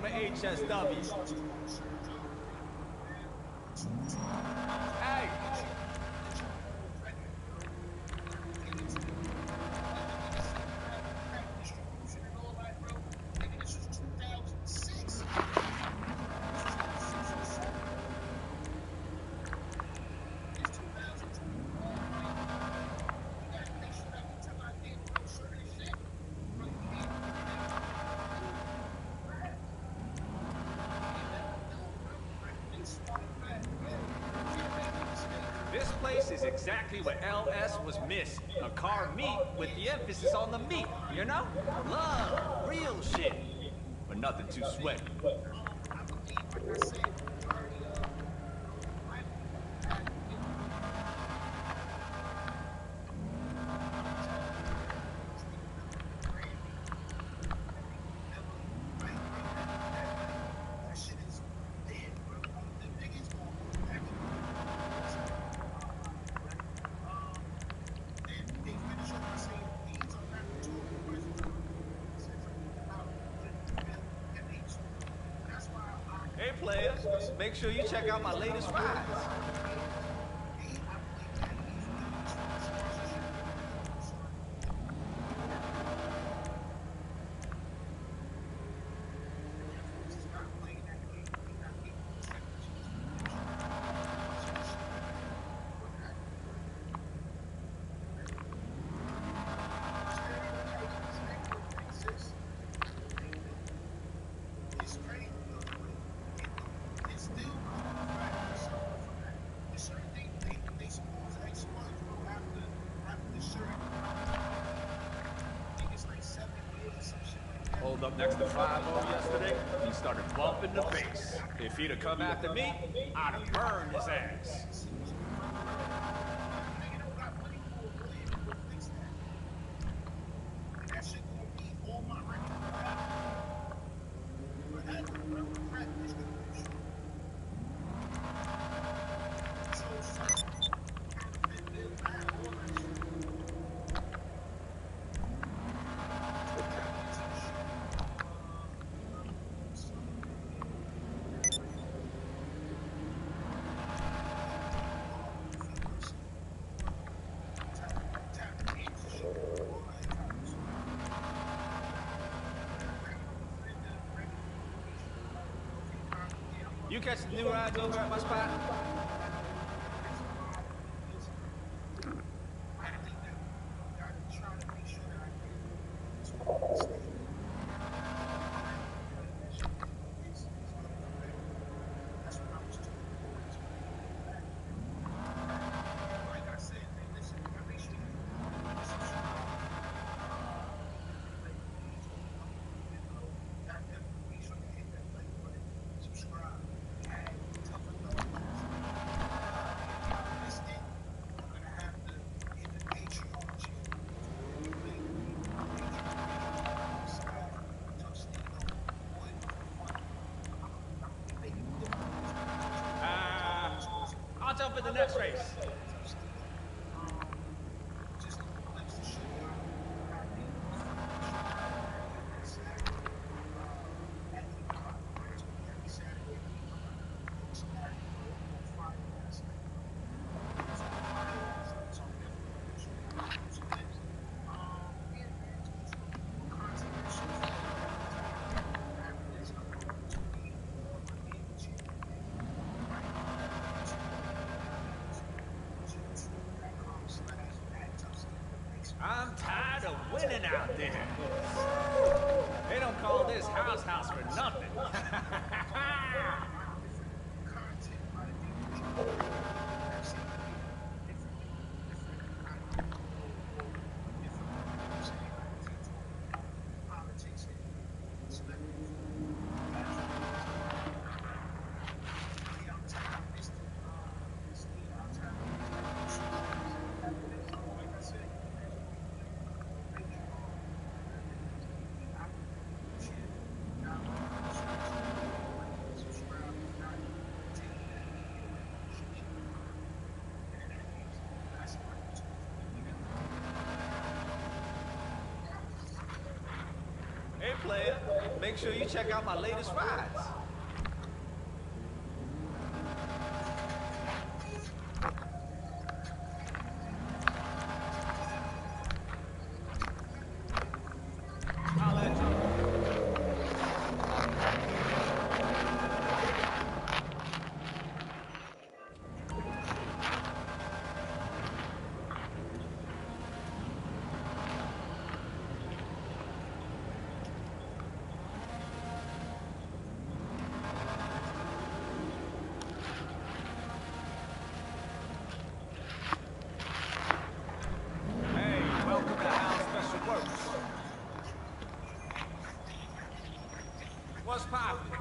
from an HSW. Hey! This place is exactly what LS was missing. A car meet with the emphasis on the meat, you know? Love, real shit. But nothing too sweaty. Hey players, make sure you check out my latest rides. Pulled up next to 5-0 yesterday, he started bumping the bass. If he'd have come after me, I'd have burned his ass. You catch the new rides over at my spot? I'll jump in the next race. I'm tired of winning out there. They don't call this house for nothing. make sure you check out my latest rides. I'll let you. What's poppin'?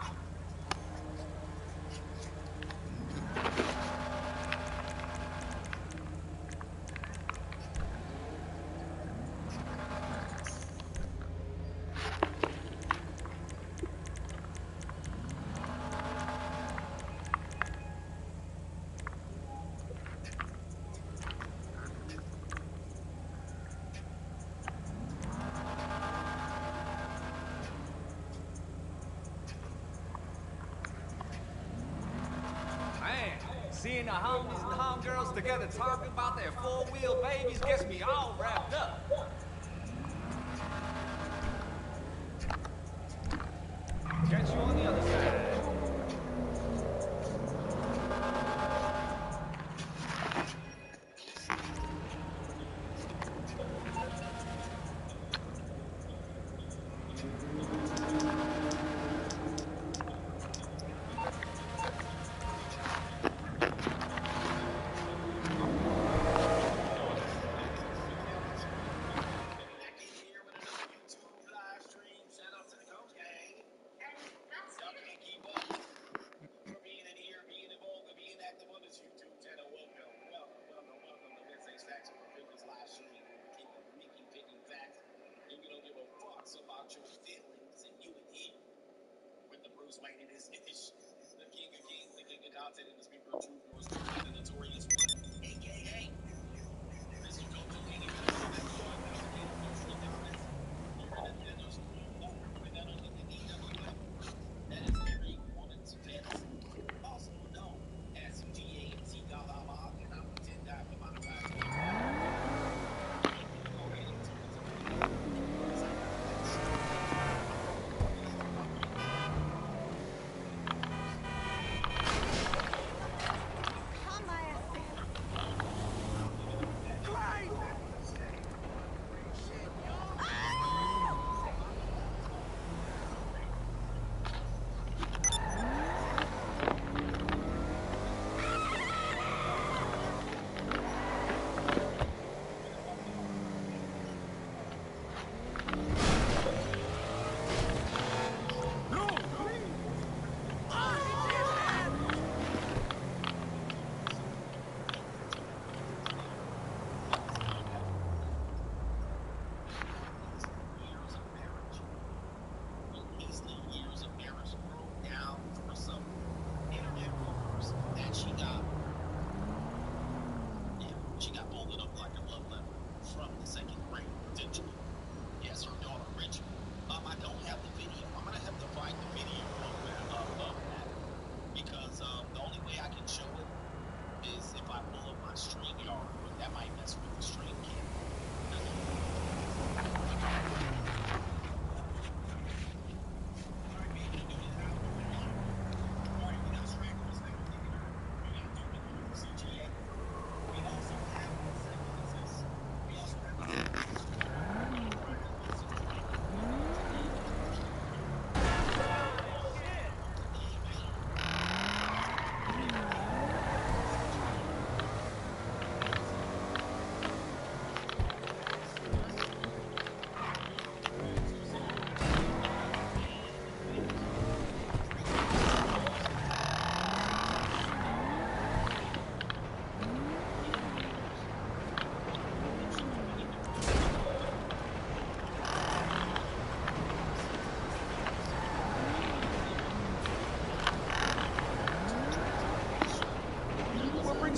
Seeing the homies and homegirls together talking about their four-wheel babies gets me all wrapped up. Catch you on the other side.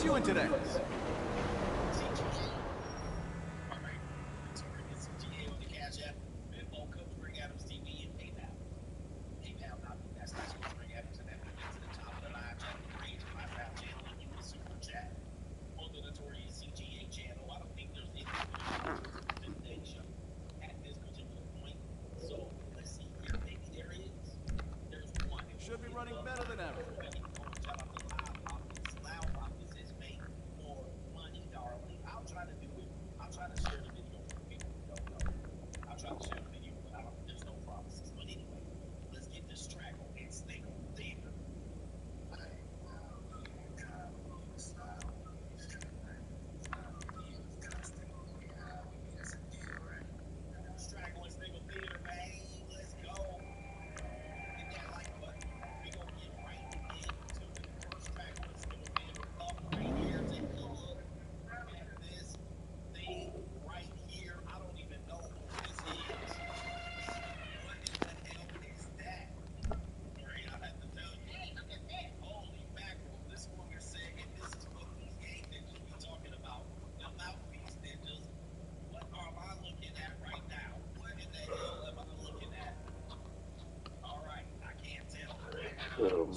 You in today? whatever.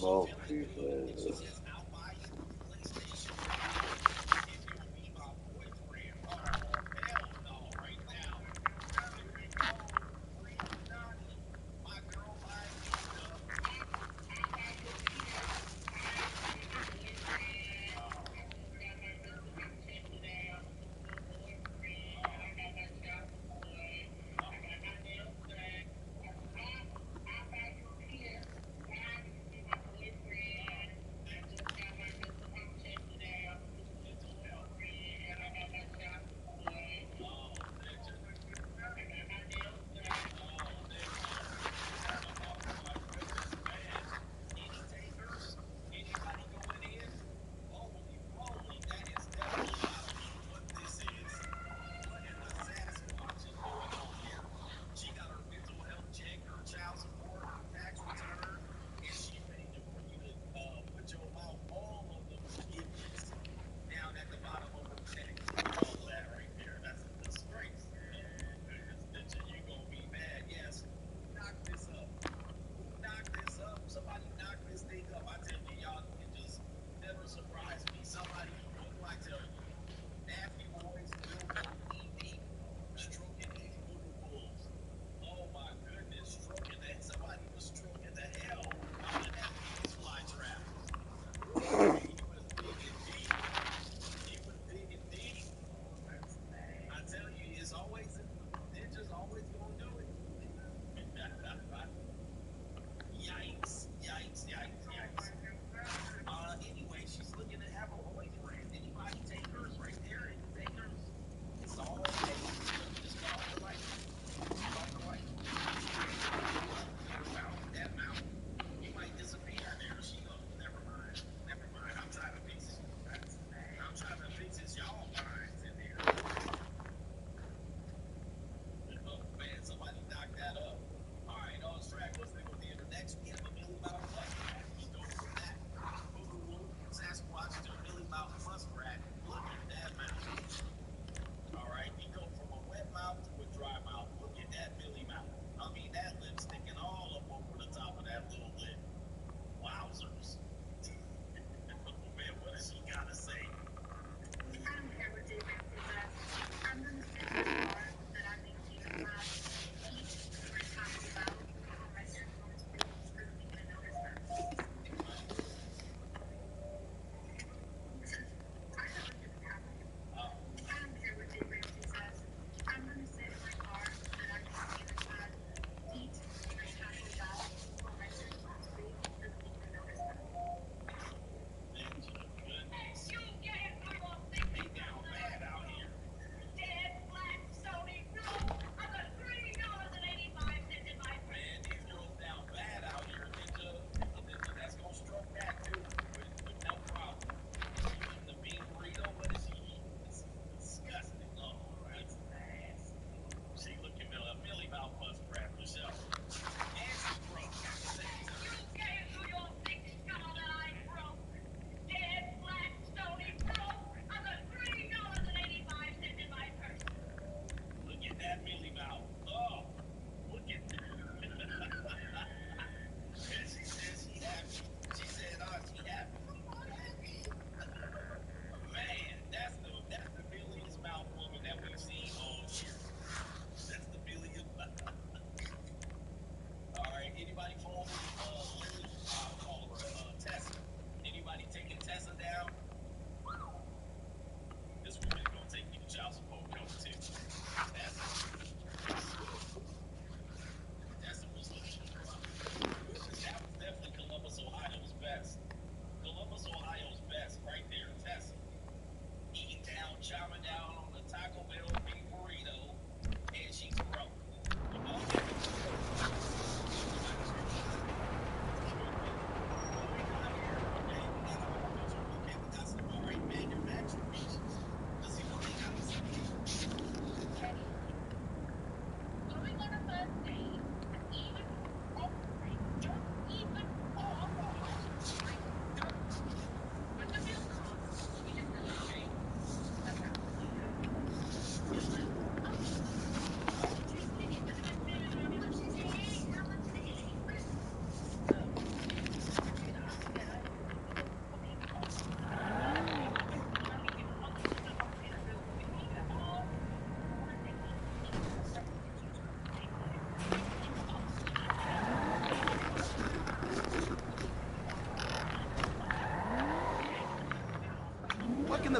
Mouthpiece, man.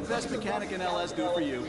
the best mechanic in LS do for you?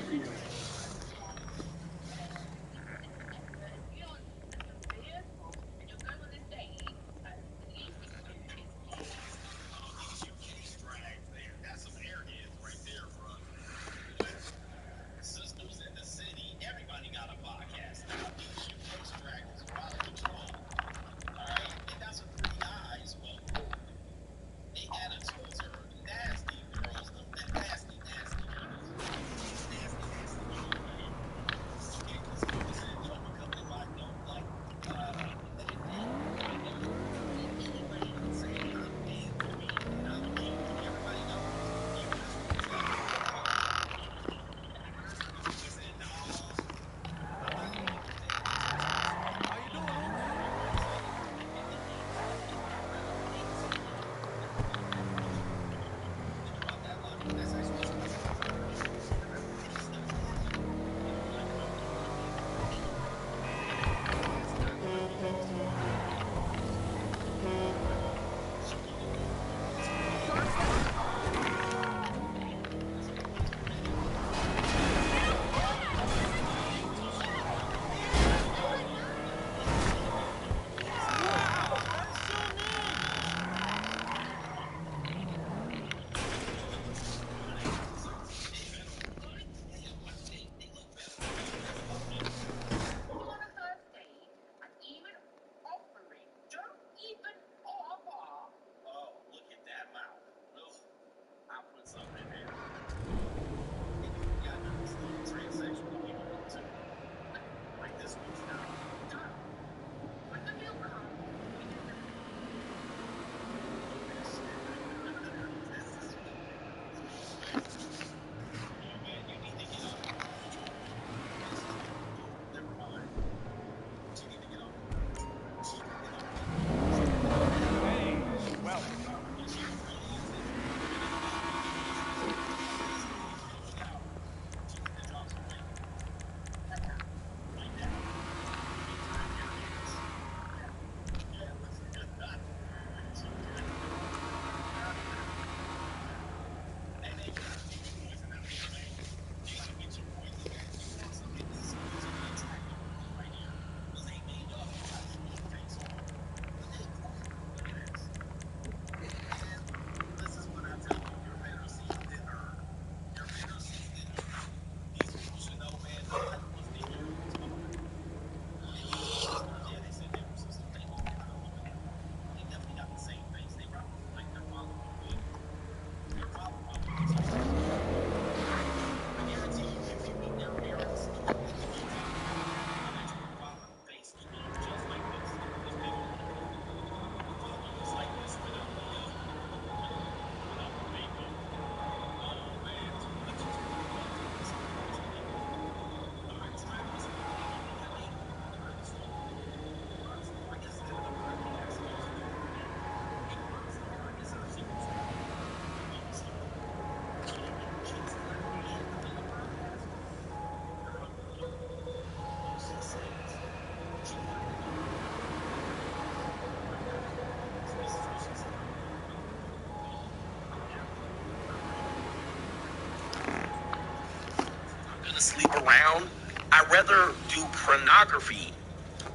Sleep around. I'd rather do pornography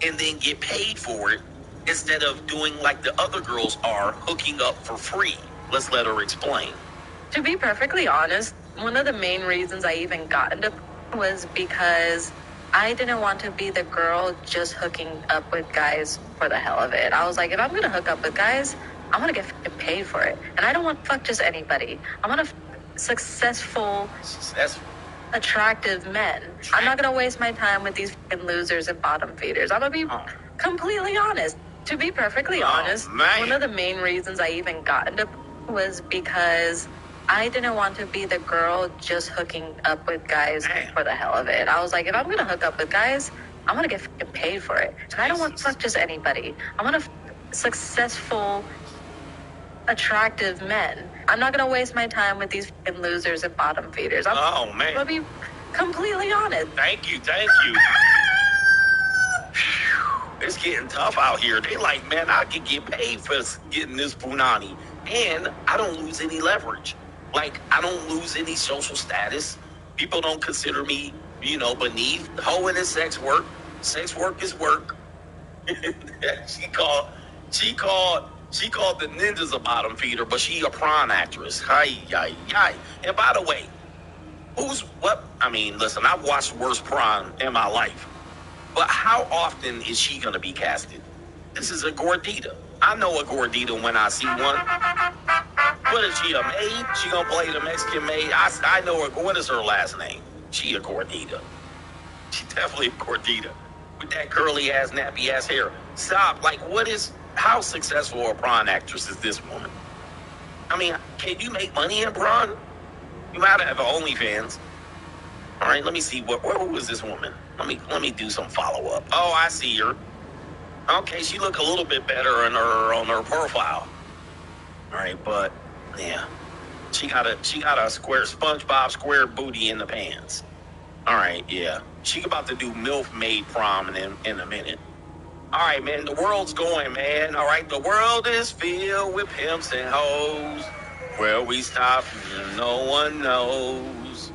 and then get paid for it instead of doing like the other girls are, hooking up for free. Let's let her explain. To be perfectly honest, one of the main reasons I even got into was because I didn't want to be the girl just hooking up with guys for the hell of it. I was like, if I'm going to hook up with guys, I want to get paid for it. And I don't want to fuck just anybody. I want to successful, attractive men. I'm not going to waste my time with these fucking losers and bottom feeders. I'm going to be completely honest. To be perfectly honest, one of the main reasons I even got into was because I didn't want to be the girl just hooking up with guys for the hell of it. I was like, if I'm going to hook up with guys, I want to get fucking paid for it. And I don't want to fuck just anybody. I want to successful, attractive men. I'm not going to waste my time with these fucking losers and bottom feeders. I'm going to be completely honest. Thank you. It's getting tough out here. They like, man, I can get paid for getting this punani, and I don't lose any leverage. Like, I don't lose any social status. People don't consider me, beneath. Hoeing is sex work. Sex work is work. she called the ninjas a bottom feeder, but she a prawn actress. Hi. And by the way, listen, I've watched worse prawn in my life. But how often is she going to be casted? This is a gordita. I know a gordita when I see one. What is she, a maid? She going to play the Mexican maid? I know her. What is her last name? She a gordita. She definitely a gordita. With that curly-ass, nappy-ass hair. Stop. Like, how successful a prawn actress is this woman? I mean, can you make money in prawn? You might have OnlyFans. All right, let me see. Who is this woman? Let me do some follow-up. Oh, I see her. Okay, she look a little bit better on her profile. All right, but yeah, she got a square SpongeBob square booty in the pants. All right, yeah, she about to do MILF Maid prom in a minute. All right, man, the world's going, man. All right, the world is filled with pimps and hoes. Where we stop, no one knows.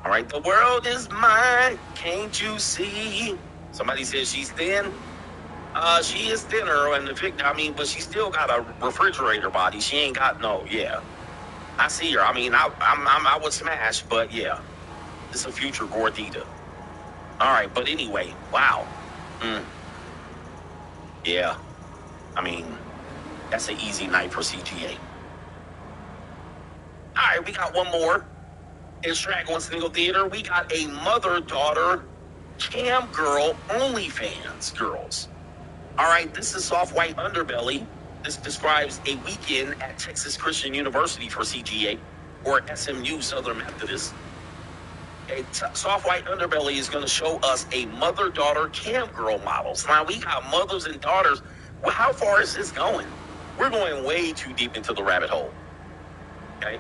All right, the world is mine, can't you see? Somebody says she's thin. She is thinner, but she still got a refrigerator body. She ain't got yeah. I see her. I mean, I would smash, but yeah, it's a future gordita. All right, but anyway, wow. Yeah, I mean, that's an easy night for CGA. All right, we got one more. In Straggle and Single Theater, we got a mother-daughter cam girl OnlyFans girls. All right, this is Soft White Underbelly. This describes a weekend at Texas Christian University for CGA, or SMU, Southern Methodist. Soft White Underbelly is going to show us a mother-daughter cam girl models. Now, we got mothers and daughters. Well, how far is this going? We're going way too deep into the rabbit hole. Okay?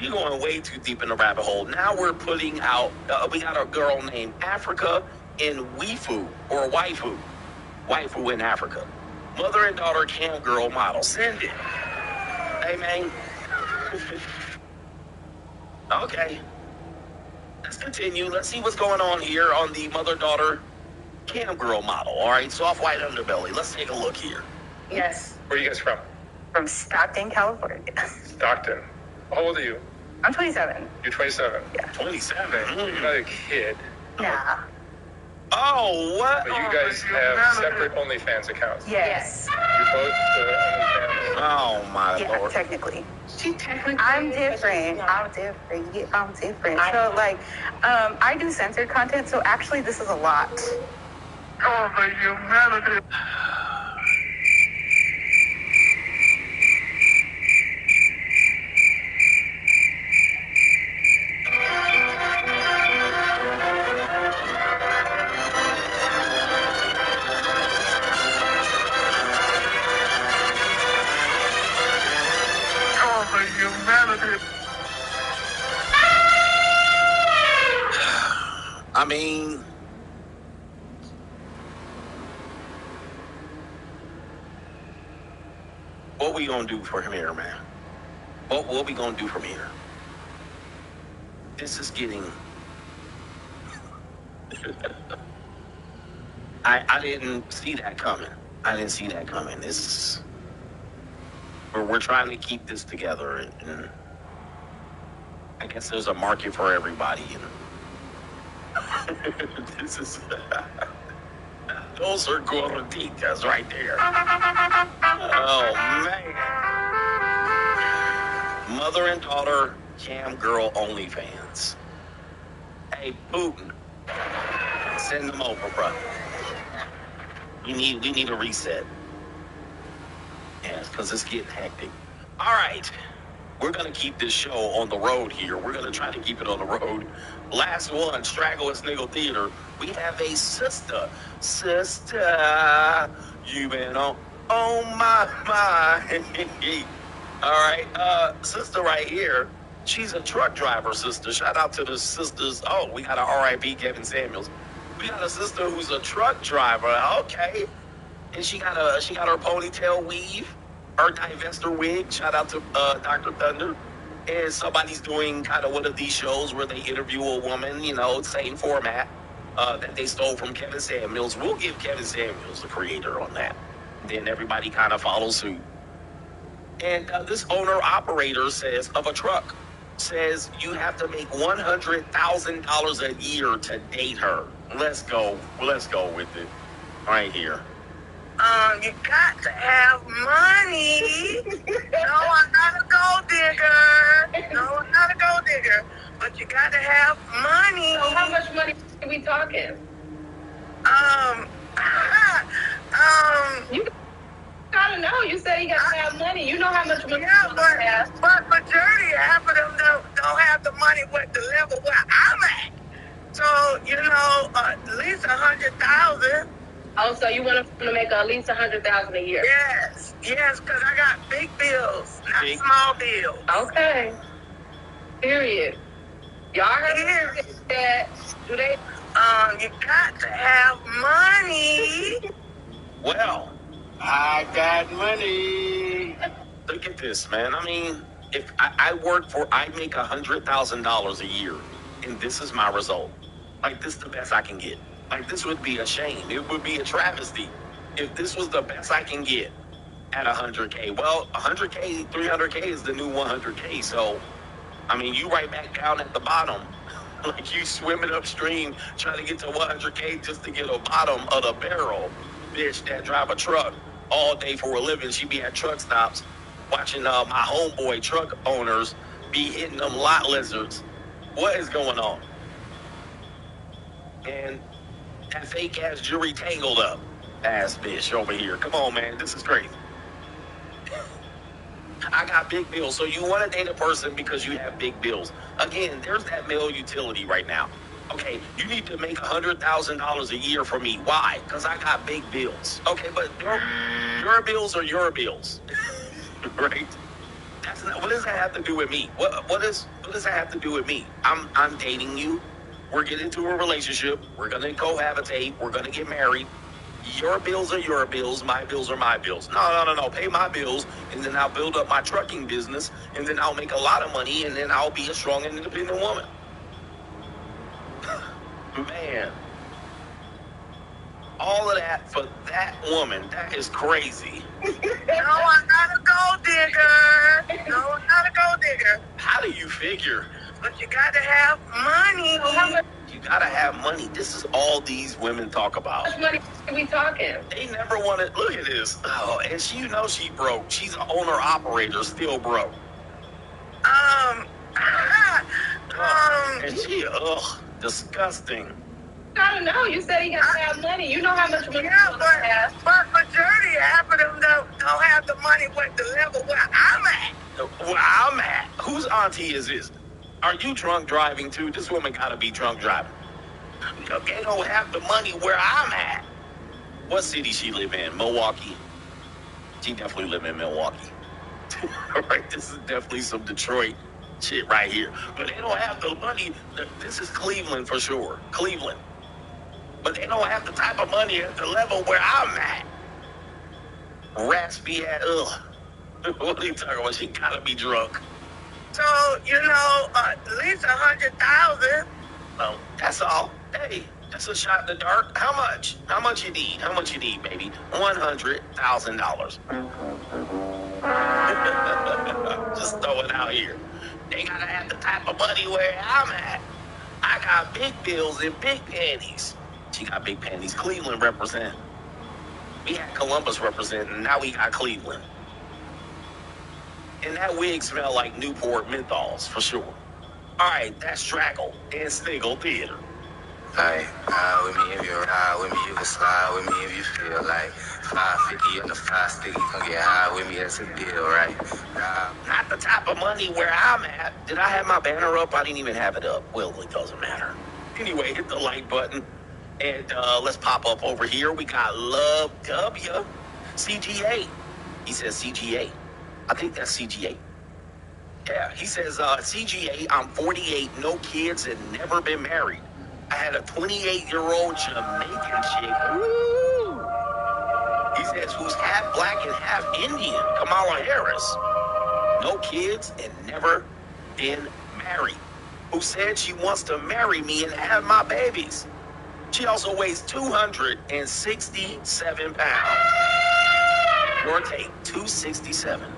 We're going way too deep in the rabbit hole. Now we're putting out, we got a girl named Africa in Waifu, or Waifu. Waifu in Africa. Mother and daughter cam girl model. Send it. Hey, man. Okay. Let's continue. Let's see what's going on here on the mother-daughter cam girl model. All right, Soft White Underbelly. Let's take a look here. Yes. Where are you guys from? From Stockton, California. Stockton. How old are you? I'm 27. You're 27? Yeah. 27. You're not a kid. Nah. Oh, what? But you guys have separate OnlyFans accounts. Yes. You're both OnlyFans. Oh, my Yeah, Lord. technically. She technically. I'm different. I'm different. Yeah, I'm different. So, like, I do censored content, so actually this is a lot. Oh, my humanity. I mean, what we gonna do from here, man? What we gonna do from here? This is getting. I didn't see that coming. This is. We're trying to keep this together, and I guess there's a market for everybody. And this is. Those are gorditas right there. Oh, man. Mother and daughter cam girl OnlyFans. Hey, Putin, send them over, bro. We need a reset. Yes, because it's getting hectic. All right. We're going to keep this show on the road here. We're going to try to keep it on the road. Last one, Straggle and Sniggle Theater. We have a sister. Sister, you been on my mind. All right, sister right here. She's a truck driver, sister. Shout out to the sisters. Oh, we got a R.I.P. Kevin Samuels. We got a sister who's a truck driver. Okay. And she got her ponytail weave. her divestor wig. Shout out to Dr. Thunder. And somebody's doing kind of one of these shows where they interview a woman, you know, same format that they stole from Kevin Samuels. We'll give Kevin Samuels the creator on that. Then everybody kind of follows suit. And this owner-operator says, of a truck, says you have to make $100,000 a year to date her. Let's go. Let's go with it. Right here. You got to have money. No, I'm not a gold digger. No, I'm not a gold digger. But you got to have money. So how much money are we talking? You gotta know. You said you gotta have money. You know how much money Yeah, you have. but majority, half of them don't have the money with the level where I'm at. So, you know, at least 100,000. Oh, so you want to make at least 100,000 a year? Yes, because I got big bills, not Big. small bills. Okay. Period. Y'all heard that? Do they? You got to have money. Well, I got money. Look at this, man. I mean, if I make $100,000 a year, and this is my result. Like, this is the best I can get. Like, this would be a shame. It would be a travesty if this was the best I can get at 100K. Well, 100K, 300K is the new 100K. So, I mean, you right back down at the bottom. Like, you swimming upstream trying to get to 100K just to get a bottom of the barrel. Bitch that drive a truck all day for a living. She be at truck stops watching my homeboy truck owners be hitting them lot lizards. What is going on? And that fake ass jewelry tangled up ass bitch over here. Come on, man. This is crazy. I got big bills. So you want to date a person because you have big bills. Again, there's that male utility right now. Okay, you need to make $100,000 a year for me. Why? Because I got big bills. Okay, but your bills are your bills. Right? That's not, what does that have to do with me? What does that have to do with me? I'm dating you. We're getting into a relationship. We're going to cohabitate. We're going to get married. Your bills are your bills. My bills are my bills. No. Pay my bills, and then I'll build up my trucking business, and then I'll make a lot of money, and then I'll be a strong and independent woman. Man. All of that for that woman. That is crazy. No, I'm not a gold digger. No, I'm not a gold digger. How do you figure? But you got to have money. You gotta have money. This is all these women talk about. How much money are we talking? They never wanted. Look at this. Oh, and she, you know, she broke. She's an owner operator, still broke. And she, disgusting. I don't know. You said you gotta have money. You know how much money Yeah, you have. but majority, half of them don't have the money with the level where I'm at. Where I'm at. Whose auntie is this? Are you drunk driving too? This woman gotta be drunk driving. They don't have the money where I'm at. What city she live in? Milwaukee. She definitely live in Milwaukee. Right? This is definitely some Detroit shit right here. But they don't have the money. This is Cleveland for sure. Cleveland. But they don't have the type of money at the level where I'm at. Rats be at, What are you talking about? She gotta be drunk. So, you know, at least 100,000. Well, that's all. Hey, that's a shot in the dark. How much? How much you need? How much you need, baby? $100,000. Just throw it out here. They gotta have the type of money where I'm at. I got big bills and big panties. She got big panties. Cleveland represent. We had Columbus representing. Now we got Cleveland. And that wig smelled like Newport menthols, for sure. All right, that's Straggle and Sniggle Theater. Like, ride with me if you ride with me, you can slide with me if you feel like 550 and the 5 stick, you can get high with me, that's a deal, right? Not the type of money where I'm at. Did I have my banner up? I didn't even have it up. Well, it doesn't matter. Anyway, hit the like button. And let's pop up over here. We got Love W. CGA. He says CGA. I think that's CGA. Yeah, he says, CGA, I'm 48, no kids, and never been married. I had a 28-year-old Jamaican chick. Woo! He says, who's half black and half Indian, Kamala Harris. No kids and never been married. Who said she wants to marry me and have my babies. She also weighs 267 pounds. Or take 267.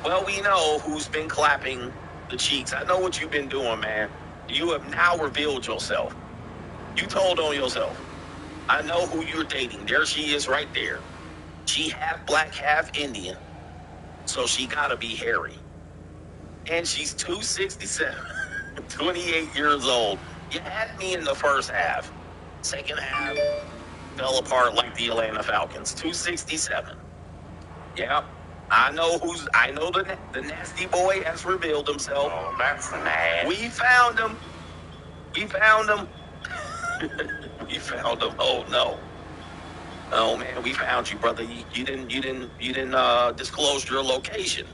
Well, we know who's been clapping the cheeks. I know what you've been doing, man. You have now revealed yourself. You told on yourself. I know who you're dating. There she is right there. She half black, half Indian. So she gotta be hairy. And she's 267, 28 years old. You had me in the first half. Second half fell apart like the Atlanta Falcons. 267. Yeah. I know the nasty boy has revealed himself. Oh, that's mad. We found him. We found him. We found him. Oh no. Oh man, we found you, brother. You didn't disclose your location.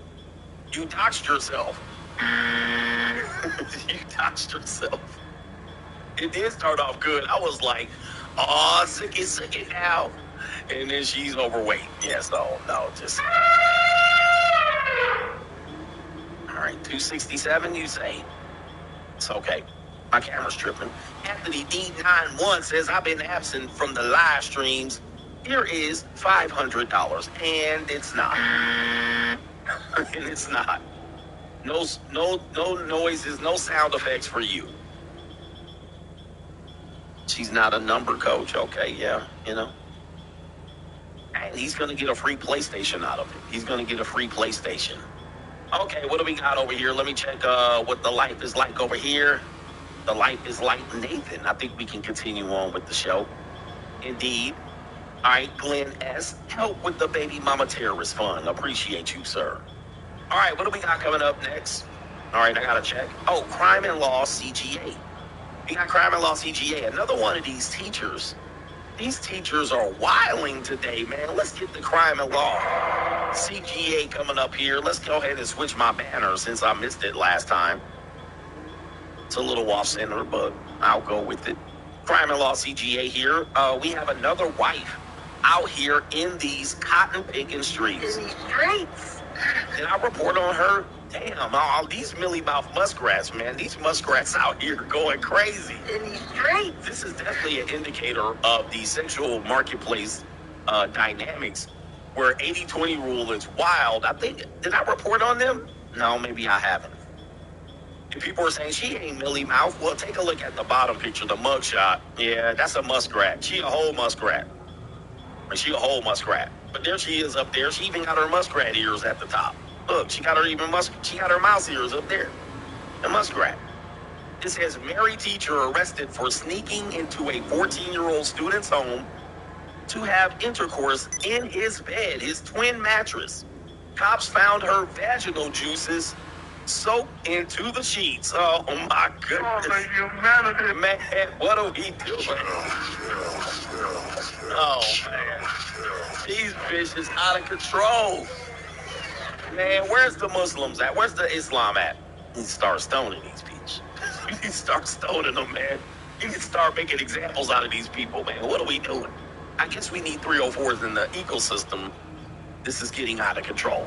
You doxed yourself. You doxed yourself. It did start off good. I was like, oh, sick it now. And then she's overweight. Yes, no, just. All right, 267, you say? It's okay. My camera's tripping. Anthony D91 says, I've been absent from the live streams. Here is $500. And it's not. And it's not. No noises, no sound effects for you. She's not a number coach, okay, yeah, you know. And he's going to get a free PlayStation out of it. He's going to get a free PlayStation. Okay, what do we got over here? Let me check what the life is like over here. The life is like Nathan. I think we can continue on with the show. Indeed. All right, Glenn S. Help with the baby mama terrorist fund. Appreciate you, sir. All right, what do we got coming up next? All right, I got to check. Oh, crime and law CGA. We got crime and law CGA. Another one of these teachers. These teachers are wilding today, man. Let's get the crime and law CGA coming up here. Let's go ahead and switch my banner since I missed it last time. It's a little off-center, but I'll go with it. Crime and law CGA here. We have another wife out here in these cotton-picking streets. In these streets. Did I report on her? Damn, all these mealy-mouth muskrats, man. These muskrats out here going crazy. In these streets. This is definitely an indicator of the sexual marketplace dynamics where 80-20 rule is wild. I think, did I report on them? No, maybe I haven't. If people are saying she ain't Millie Mouth, well, take a look at the bottom picture, the mugshot. Yeah, that's a muskrat. She a whole muskrat. She a whole muskrat. But there she is up there. She even got her muskrat ears at the top. Look, she got her mouse ears up there. The muskrat. It says married teacher arrested for sneaking into a 14-year-old student's home to have intercourse in his bed, his twin mattress. Cops found her vaginal juices soaked into the sheets. Oh my goodness. Oh, humanity. Man, what are we doing? Oh man. These bitches out of control. Man, where's the Muslims at? Where's the Islam at? You can start stoning these bitches. You can start stoning them, man. You can start making examples out of these people, man. What are we doing? I guess we need 304s in the ecosystem. This is getting out of control.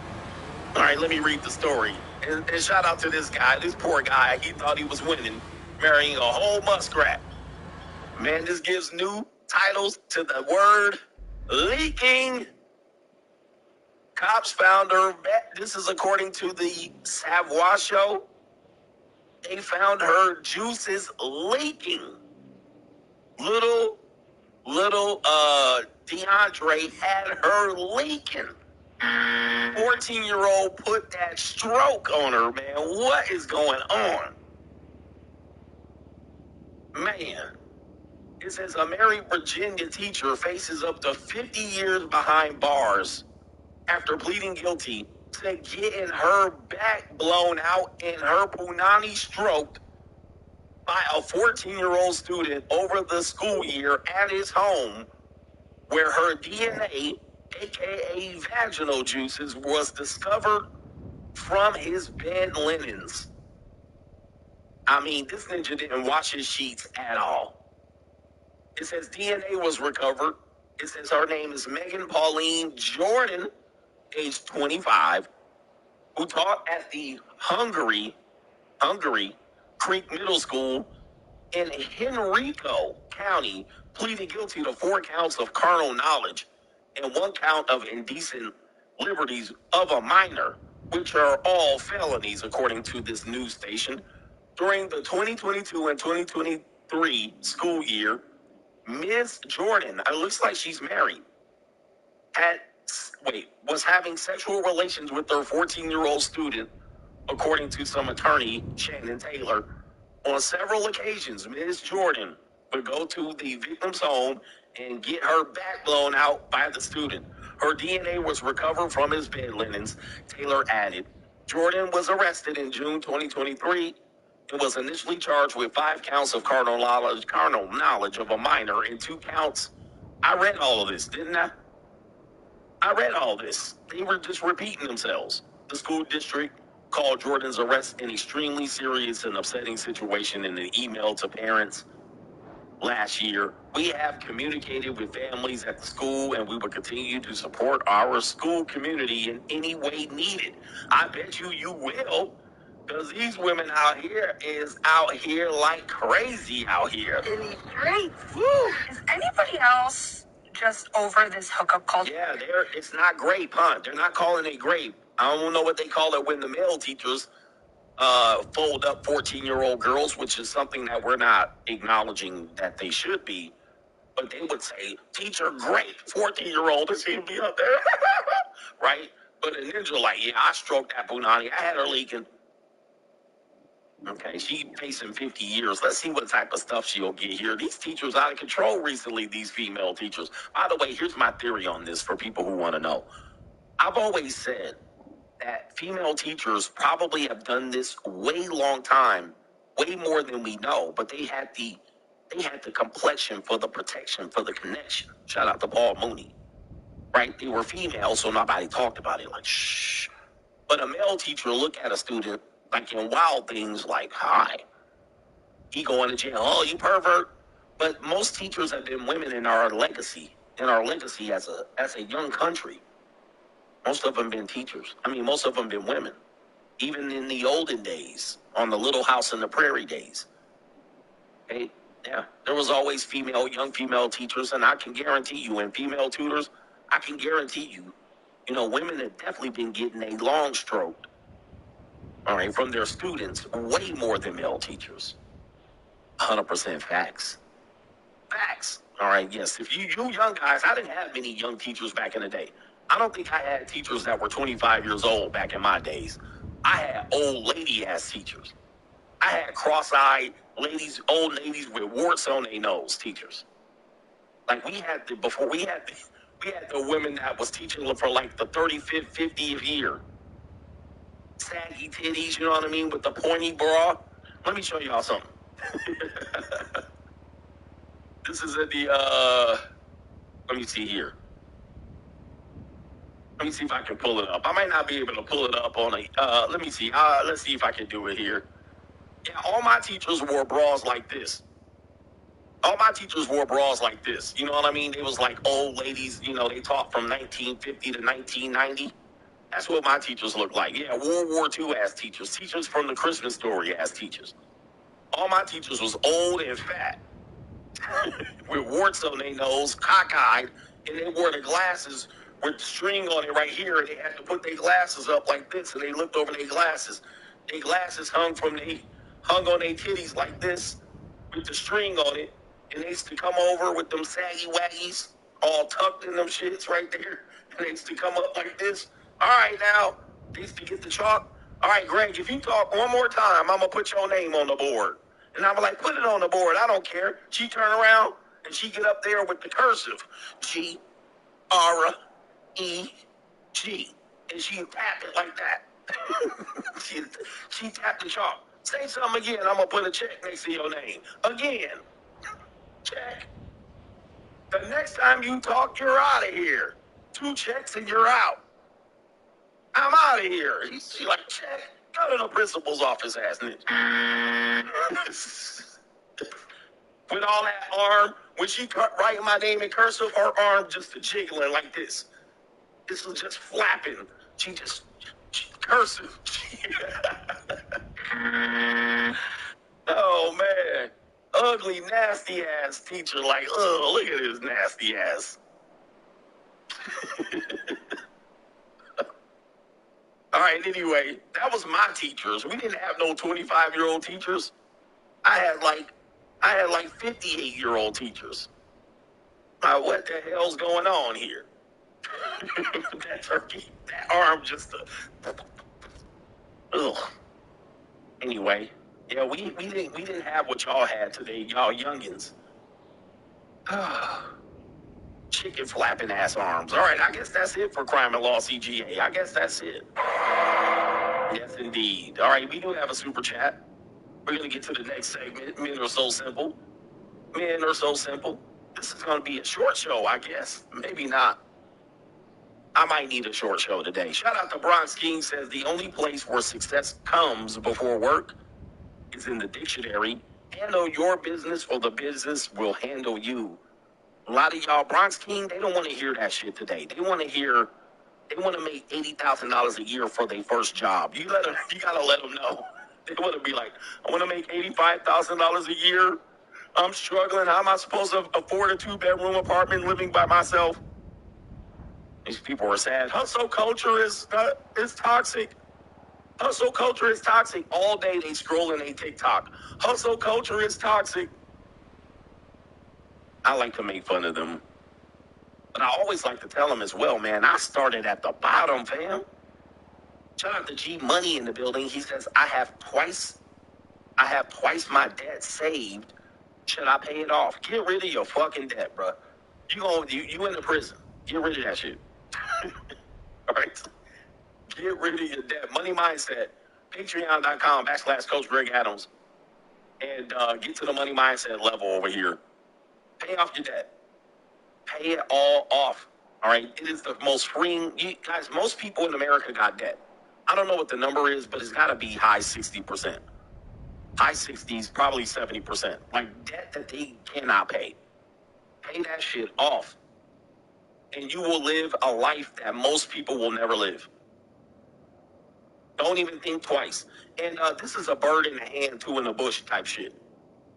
All right, let me read the story. And shout out to this guy, this poor guy. He thought he was winning, marrying a whole muskrat. Man, this gives new titles to the word leaking. Cops found her, this is according to the Savoy show. They found her juices leaking. Little DeAndre had her leaking. 14-year-old put that stroke on her, man. What is going on? Man. It says a married Virginia teacher faces up to 50 years behind bars after pleading guilty to getting her back blown out and her punani stroked by a 14-year-old student over the school year at his home, where her DNA, aka vaginal juices, was discovered from his bed linens. I mean, this ninja didn't wash his sheets at all. It says DNA was recovered It says her name is Megan Pauline Jordan, age 25, who taught at the Hungary Creek Middle School in Henrico County, pleaded guilty to 4 counts of carnal knowledge and 1 count of indecent liberties of a minor, which are all felonies, according to this news station. During the 2022 and 2023 school year, Ms. Jordan, it looks like she's married, was having sexual relations with her 14-year-old student, according to some attorney, Shannon Taylor. On several occasions, Ms. Jordan would go to the victim's home and get her back blown out by the student. Her DNA was recovered from his bed linens, Taylor added. Jordan was arrested in June 2023 and was initially charged with 5 counts of carnal knowledge of a minor and 2 counts. I read all of this, didn't I? I read all this. They were just repeating themselves. The school district called Jordan's arrest an extremely serious and upsetting situation in an email to parents last year. We have communicated with families at the school, and we will continue to support our school community in any way needed. I bet you will, because these women out here is out here like crazy out here. In these streets. Woo! Is anybody else just over this hookup culture? Yeah, it's not grape, huh? They're not calling it grape. I don't know what they call it when the male teachers fold up 14-year-old girls, which is something that we're not acknowledging that they should be. But they would say, teacher, great, 14-year-old, is he be up there? Right? But a ninja like, yeah, I stroked that punani. I had her leaking. Okay, she facing 50 years. Let's see what type of stuff she'll get here. These teachers out of control recently, these female teachers. By the way, here's my theory on this for people who want to know. I've always said that female teachers probably have done this way long time, way more than we know, but they had the complexion for the protection, for the connection. Shout out to Paul Mooney. Right? They were female, so nobody talked about it, like, shh. But a male teacher look at a student like in wild things like, hi, he going to jail, oh, you pervert. But most teachers have been women in our legacy as a young country. Most of them been teachers. I mean, most of them been women. Even in the olden days, on the Little House on the Prairie days. Okay? Yeah, there was always young female teachers, and I can guarantee you, and female tutors, I can guarantee you, women have definitely been getting a long stroke, all right, from their students, way more than male teachers. 100% facts. Facts. All right, yes. If you young guys, I didn't have many young teachers back in the day. I don't think I had teachers that were 25 years old back in my days. I had old lady-ass teachers. I had cross-eyed ladies, old ladies with warts on their nose teachers. Like we had the women that was teaching for like the 35th, 50th year. Saggy titties, you know what I mean, with the pointy bra. Let me show y'all something. This is at the, let me see here. Let me see if I can pull it up. I might not be able to pull it up on let me see. Let's see if I can do it here. Yeah, all my teachers wore bras like this. All my teachers wore bras like this. You know what I mean? They was like old ladies, they taught from 1950 to 1990. That's what my teachers look like. Yeah, World War II ass teachers. Teachers from the Christmas Story ass teachers. All my teachers was old and fat. With warts on their nose, cockeyed, and they wore the glasses with the string on it right here, and they had to put their glasses up like this, and they looked over their glasses. Their glasses hung on their titties like this, with the string on it, and they used to come over with them saggy waggies, all tucked in them shits right there, and they used to come up like this. All right, now, they used to get the chalk. All right, Greg, if you talk one more time, I'm going to put your name on the board. And I'm like, put it on the board. I don't care. She turn around, and she get up there with the cursive. G-R-E-G. And she tapped it like that. she tapped the chalk. Say something again. I'm going to put a check next to your name. Again. Check. The next time you talk, you're out of here. 2 checks and you're out. I'm out of here. She like, check. Go to the principal's office, ass nigga. with all that arm. When she writing my name in cursive, her arm just jiggling like this. This was just flapping. She cursive. Oh man, ugly, nasty ass teacher. Like, oh, look at this nasty ass. All right. Anyway, that was my teachers. We didn't have no 25-year-old teachers. I had like 58-year-old teachers. What the hell's going on here? That turkey, that arm just. Ugh. Anyway, yeah, we didn't have what y'all had today, y'all youngins. Chicken flapping ass arms. All right, I guess that's it for crime and law CGA. I guess that's it. Yes, indeed. All right, we do have a super chat. We're gonna get to the next segment. Men are so simple. Men are so simple. This is gonna be a short show, I guess. Maybe not. I might need a short show today. Shout out to Bronx King, says the only place where success comes before work is in the dictionary. Handle your business or the business will handle you. A lot of y'all, Bronx King, they don't want to hear that shit today. They want to make $80,000 a year for their first job. You gotta let them know. They want to be like, I want to make $85,000 a year. I'm struggling. How am I supposed to afford a 2-bedroom apartment living by myself? These people are sad. Hustle culture is toxic. Hustle culture is toxic. All day they scrolling a TikTok. Hustle culture is toxic. I like to make fun of them. But I always like to tell them as well, man, I started at the bottom, fam. Shout out to G Money in the building. He says, I have twice my debt saved. Should I pay it off? Get rid of your fucking debt, bro. You in the prison. Get rid of that shit. All right? Get rid of your debt. Money Mindset. Patreon.com/Coach Greg Adams. And get to the money mindset level over here. Pay off your debt. Pay it all off. All right? It is the most freeing. Guys, most people in America got debt. I don't know what the number is, but it's got to be high 60%. High 60s, probably 70%. Like debt that they cannot pay. Pay that shit off. And you will live a life that most people will never live. Don't even think twice. And this is a bird in the hand, two in the bush type shit.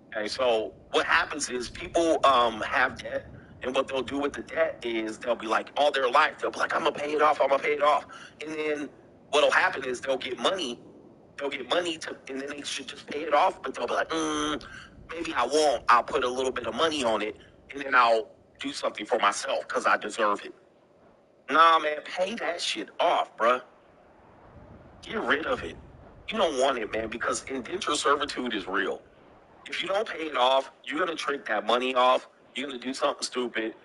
Okay, so what happens is people have debt, and what they'll do with the debt is they'll be like, all their life, they'll be like, I'm going to pay it off, I'm going to pay it off. And then what'll happen is they'll get money, and then they should just pay it off, but they'll be like, maybe I won't. I'll put a little bit of money on it, and then I'll do something for myself because I deserve it. Nah, man, pay that shit off, bruh. Get rid of it. You don't want it, man, because indentured servitude is real. If you don't pay it off, you're going to trick that money off. You're going to do something stupid.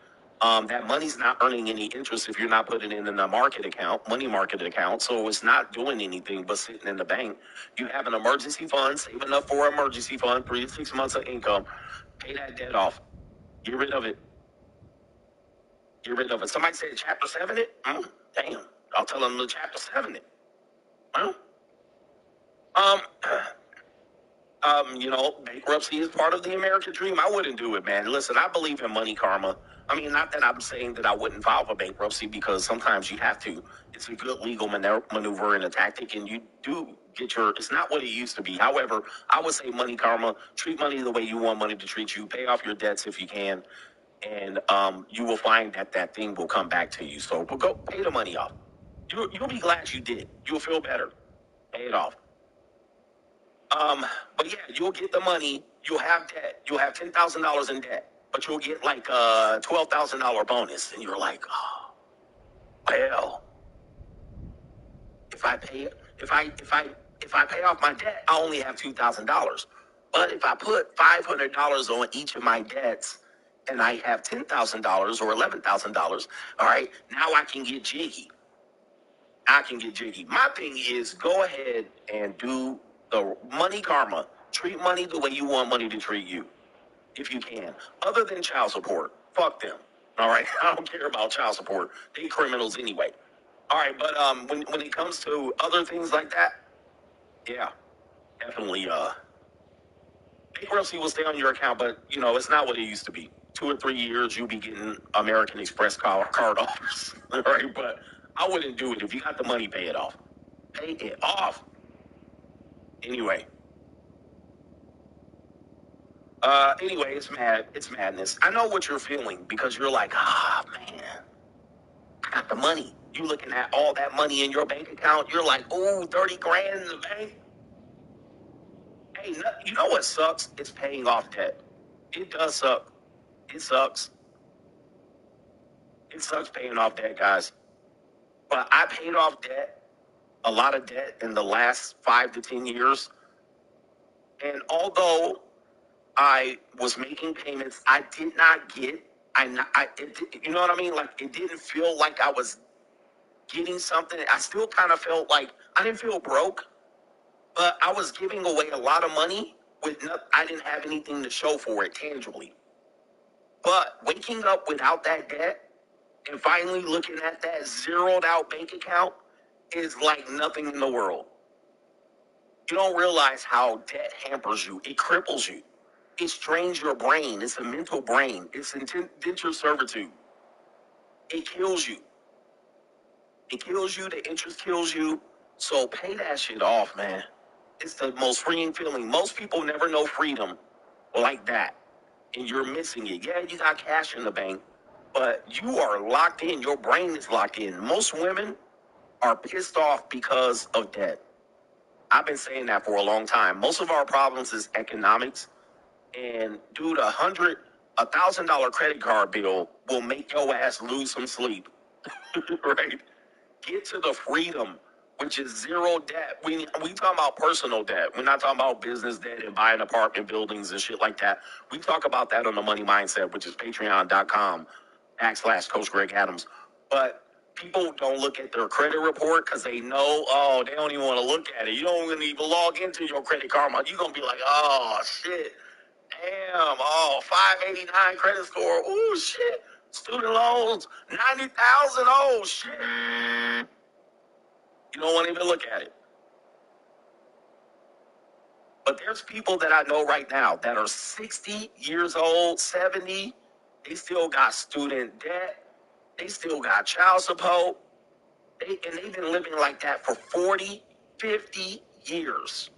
That money's not earning any interest if you're not putting it in a money market account. So it's not doing anything but sitting in the bank. You have an emergency fund, save enough for an emergency fund, 3 to 6 months of income. Pay that debt off. Get rid of it. Get rid of it. Somebody said chapter 7 it? Damn. I'll tell them to chapter 7 it. Well, bankruptcy is part of the American dream. I wouldn't do it, man. Listen, I believe in money karma. I mean, not that I'm saying that I wouldn't file for bankruptcy, because sometimes you have to. It's a good legal maneuver and a tactic, and you do get it's not what it used to be. However, I would say money karma. Treat money the way you want money to treat you. Pay off your debts if you can, and you will find that thing will come back to you. So go pay the money off. You'll be glad you did. You'll feel better. Pay it off. But yeah, you'll get the money. You'll have debt. You'll have $10,000 in debt, but you'll get like a $12,000 bonus, and you're like, oh, well, if I pay off my debt, I only have $2,000. But if I put $500 on each of my debts, and I have $10,000 or $11,000, all right, now I can get jiggy. My thing is, go ahead and do the money karma. Treat money the way you want money to treat you, if you can. Other than child support, fuck them. All right, I don't care about child support. They criminals anyway. All right, but when it comes to other things like that, yeah, definitely bankruptcy will stay on your account, but it's not what it used to be. 2 or 3 years, you'll be getting American Express card offers, right? But I wouldn't do it. If you got the money, pay it off. Pay it off. Anyway. It's madness. I know what you're feeling because you're like, man, I got the money. You looking at all that money in your bank account, you're like, ooh, 30 grand in the bank. Hey, you know what sucks? It's paying off debt. It does suck. It sucks. It sucks paying off debt, guys. But I paid off debt, a lot of debt in the last 5 to 10 years. And although I was making payments, I did not get, you know what I mean? Like, it didn't feel like I was getting something. I still kind of felt like I didn't feel broke, but I was giving away a lot of money I didn't have anything to show for it tangibly. But waking up without that debt and finally looking at that zeroed out bank account is like nothing in the world. You don't realize how debt hampers you. It cripples you. It strains your brain. It's a mental brain. It's indentured servitude. It kills you. It kills you. The interest kills you. So pay that shit off, man. It's the most freeing feeling. Most people never know freedom like that. And you're missing it. Yeah, you got cash in the bank, but you are locked in. Your brain is locked in. Most women are pissed off because of debt. I've been saying that for a long time. Most of our problems is economics. And dude, $1,000 credit card bill will make your ass lose some sleep. Right? Get to the freedom, which is zero debt. We talk about personal debt. We're not talking about business debt and buying apartment buildings and shit like that. We talk about that on the Money Mindset, which is patreon.com/Coach Greg Adams. But people don't look at their credit report because they know, they don't even want to look at it. You don't even log into your credit card. You're going to be like, oh, shit. Damn, 589 credit score. Ooh, shit. Student loans, 90,000. Oh, shit. You don't want to even look at it. But there's people that I know right now that are 60 years old, 70. They still got student debt. They still got child support. And they've been living like that for 40, 50 years.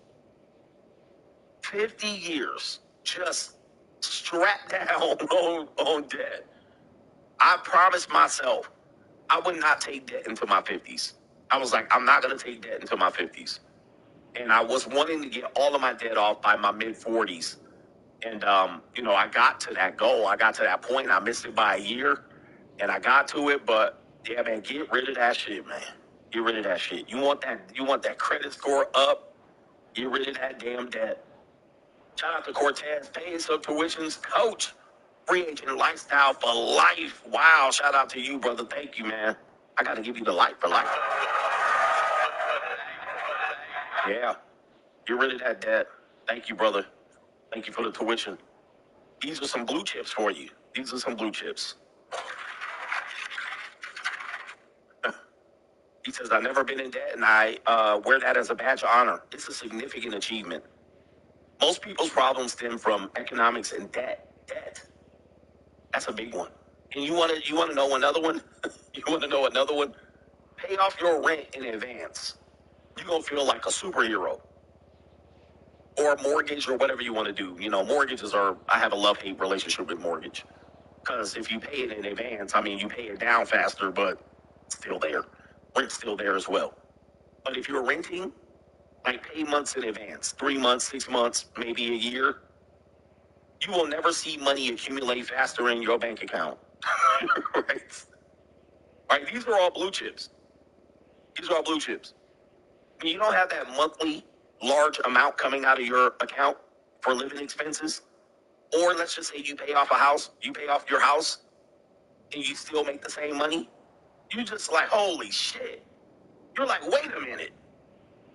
50 years. Just strapped down on debt. I promised myself I would not take debt into my 50s. I was like, I'm not going to take debt into my 50s. And I was wanting to get all of my debt off by my mid-40s. And, I got to that goal. I got to that point. I missed it by a year. And I got to it. But, yeah, man, get rid of that shit, man. Get rid of that shit. You want that credit score up? Get rid of that damn debt. Shout out to Cortez, paying some tuitions. Coach, free agent lifestyle for life. Wow, shout out to you, brother. Thank you, man. I got to give you the life for life. Yeah, get rid of that debt. Thank you, brother. Thank you for the tuition. These are some blue chips for you. These are some blue chips. He says, I've never been in debt, and I wear that as a badge of honor. It's a significant achievement. Most people's problems stem from economics and debt. That's a big one. And you want to know another one? You want to know another one? Pay off your rent in advance. You're going to feel like a superhero. Or a mortgage or whatever you want to do. Mortgages I have a love-hate relationship with mortgage. Because if you pay it in advance, you pay it down faster, but it's still there. Rent's still there as well. But if you're renting, pay months in advance. 3 months, 6 months, maybe a year. You will never see money accumulate faster in your bank account. Right? These are all blue chips. These are all blue chips. When you don't have that monthly large amount coming out of your account for living expenses, or let's just say you pay off your house, and you still make the same money, you just like, holy shit. You're like, wait a minute.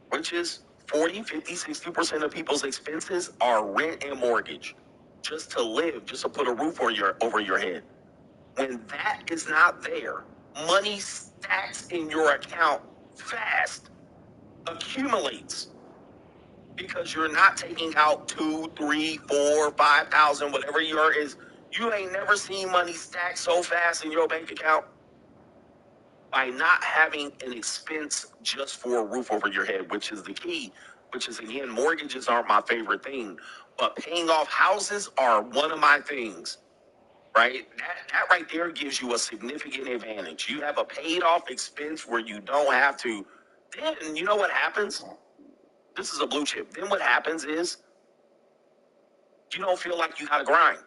Which is 40, 50, 60% of people's expenses are rent and mortgage. Just to live, just to put a roof over your head. When that is not there, money stacks in your account fast, accumulates. because you're not taking out 2, 3, 4, 5,000, whatever your is. You ain't never seen money stack so fast in your bank account by not having an expense just for a roof over your head, which is the key. Which is, again, mortgages aren't my favorite thing, but paying off houses are one of my things. Right? That right there gives you a significant advantage. You have a paid off expense where you don't have to. Then you know what happens? This is a blue chip. Then what happens is you don't feel like you gotta grind.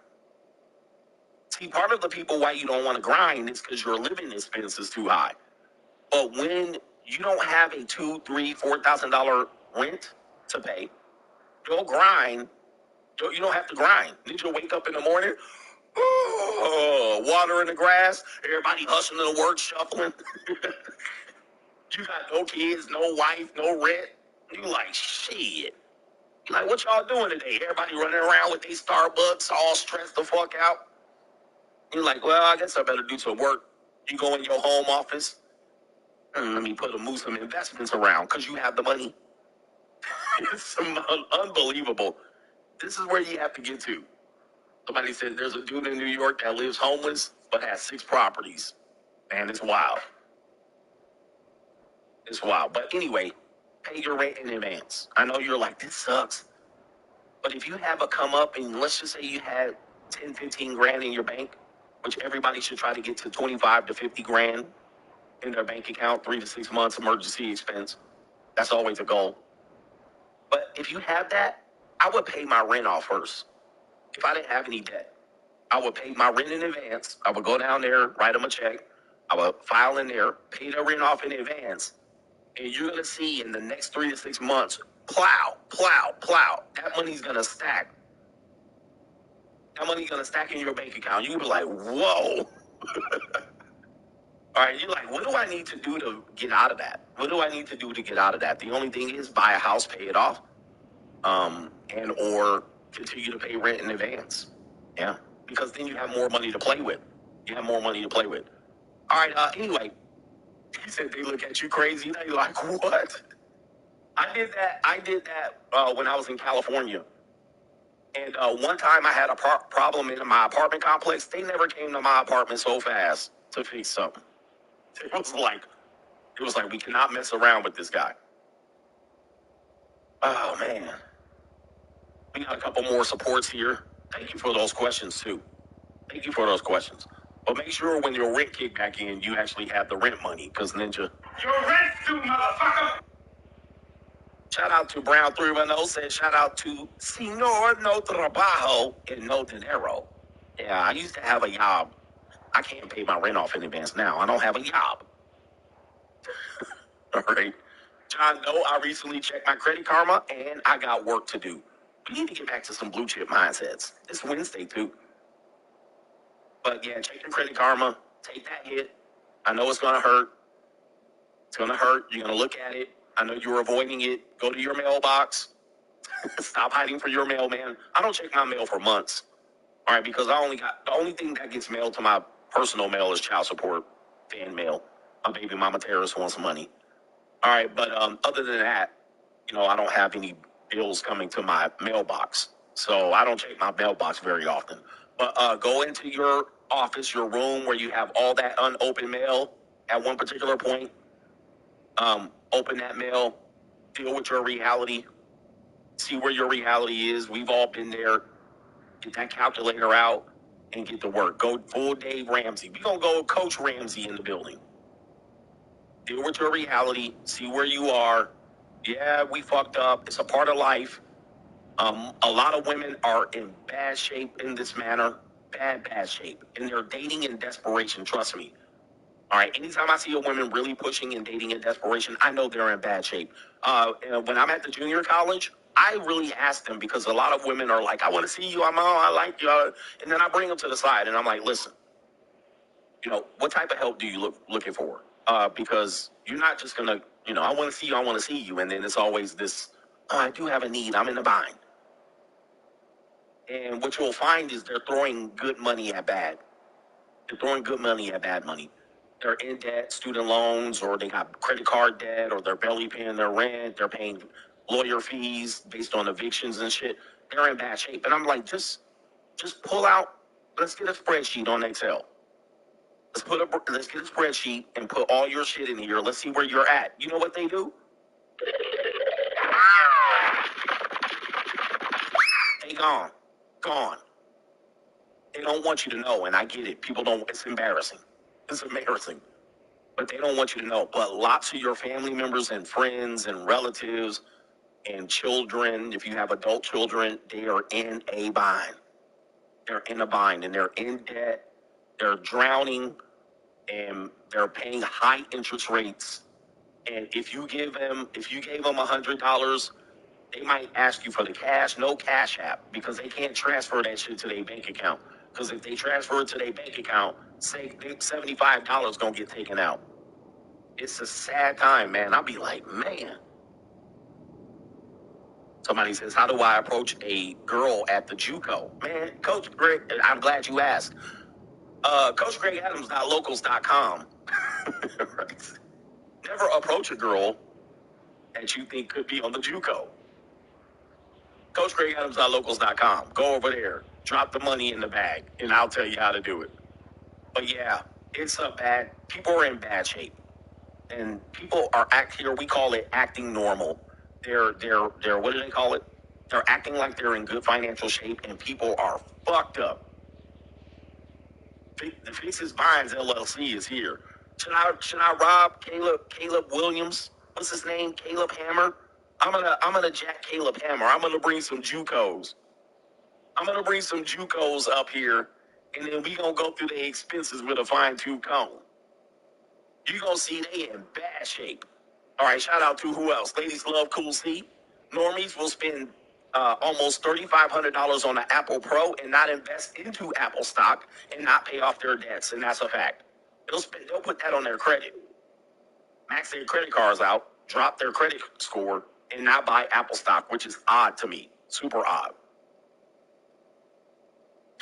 See, part of the people why you don't want to grind is because your living expense is too high. But when you don't have a $2, $3, $4,000 rent to pay, you'll grind. You don't have to grind. Then you'll wake up in the morning. Oh, water in the grass. Everybody hustling to work, shuffling. You got no kids, no wife, no rent. You like, shit. Like, what y'all doing today? Everybody running around with these Starbucks, all stressed the fuck out. You're like, well, I guess I better do some work. You go in your home office. Let me move some investments around because you have the money. It's unbelievable. This is where you have to get to. Somebody said there's a dude in New York that lives homeless but has 6 properties. Man, it's wild. It's wild. But anyway, pay your rent in advance. I know you're like, this sucks. But if you have a come up and let's just say you had 10, 15 grand in your bank, which everybody should try to get to 25 to 50 grand in their bank account, 3 to 6 months emergency expense. That's always a goal. But if you have that, I would pay my rent off first. If I didn't have any debt, I would pay my rent in advance. I would go down there, write them a check. I would file in there, pay the rent off in advance. And you're going to see in the next 3 to 6 months, plow. That money's going to stack. That money's going to stack in your bank account. You'll be like, whoa. All right, you're like, what do I need to do to get out of that? What do I need to do to get out of that? The only thing is buy a house, pay it off, and or continue to pay rent in advance. Yeah, because then you have more money to play with. You have more money to play with. All right, anyway, he said they look at you crazy. They like, what? I did that when I was in California. And one time I had a problem in my apartment complex. They never came to my apartment so fast to fix something. It was like we cannot mess around with this guy. Oh man. We got a couple more supports here. Thank you for those questions too. Thank you for those questions. But make sure when your rent kick back in, you actually have the rent money, because Ninja. Your rent due, motherfucker! Shout out to Brown 310 said, shout out to Senor No Trabajo and No Dinero. Yeah, I used to have a job. I can't pay my rent off in advance now. I don't have a job. All right. John, no, I recently checked my Credit Karma and I got work to do. We need to get back to some blue chip mindsets. It's Wednesday too. But yeah, check your Credit Karma. Take that hit. I know it's going to hurt. It's going to hurt. You're going to look at it. I know you're avoiding it. Go to your mailbox. Stop hiding for your mailman. I don't check my mail for months. All right, because the only thing that gets mailed to my personal mail is child support, fan mail. My baby mama terrorist wants money. All right, but other than that, I don't have any bills coming to my mailbox. So I don't check my mailbox very often. But go into your office, your room where you have all that unopened mail at one particular point. Open that mail, deal with your reality, see where your reality is. We've all been there. Get that calculator out and get to work. Go full Dave Ramsey. We're going to go Coach Ramsey in the building. Deal with your reality, see where you are. Yeah, we fucked up. It's a part of life. A lot of women are in bad shape in this manner. Bad shape. And they're dating in desperation, trust me. All right, anytime I see a woman really pushing and dating in desperation, I know they're in bad shape. And when I'm at the junior college, I really ask them, because a lot of women are like, I want to see you, I like you. And then I bring them to the side and I'm like, listen, what type of help do you looking for? Because you're not just going to, I want to see you. And then it's always this, I do have a need, I'm in a bind. And what you'll find is they're throwing good money at bad. They're throwing good money at bad money. They're in debt, student loans, or they got credit card debt, or they're barely paying their rent. They're paying lawyer fees based on evictions and shit. They're in bad shape. And I'm like, just pull out, let's get a spreadsheet on Excel. Let's get a spreadsheet and put all your shit in here. Let's see where you're at. You know what they do? They gone. They don't want you to know, and I get it. People don't, it's embarrassing. It's embarrassing. But they don't want you to know. But lots of your family members and friends and relatives and children, if you have adult children, they are in a bind. They're in a bind and they're in debt. They're drowning and they're paying high interest rates. And if you gave them $100, they might ask you for the cash, no Cash App, because they can't transfer that shit to their bank account. Because if they transfer it to their bank account, say $75 gonna get taken out. It's a sad time, man. I'll be like, man. Somebody says, how do I approach a girl at the JUCO? Man, Coach Greg, I'm glad you asked. CoachGregAdams.locals.com. Right. Never approach a girl that you think could be on the JUCO. CoachGregAdams.locals.com. Go over there. Drop the money in the bag, and I'll tell you how to do it. But yeah, people are in bad shape. And people are we call it acting normal. They're, what do they call it? They're acting like they're in good financial shape, and people are fucked up. The Fixes Vines LLC is here. Should I rob Caleb Williams? What's his name? Caleb Hammer? I'm gonna jack Caleb Hammer. I'm gonna bring some JUCOs. Up here, and then we gonna go through the expenses with a fine-tooth comb. You gonna see they in bad shape. All right, shout out to who else? Ladies love Cuhzee. Normies will spend almost $3,500 on an Apple Pro and not invest into Apple stock and not pay off their debts, and that's a fact. They'll put that on their credit. Max their credit cards out, drop their credit score, and not buy Apple stock, which is odd to me. Super odd.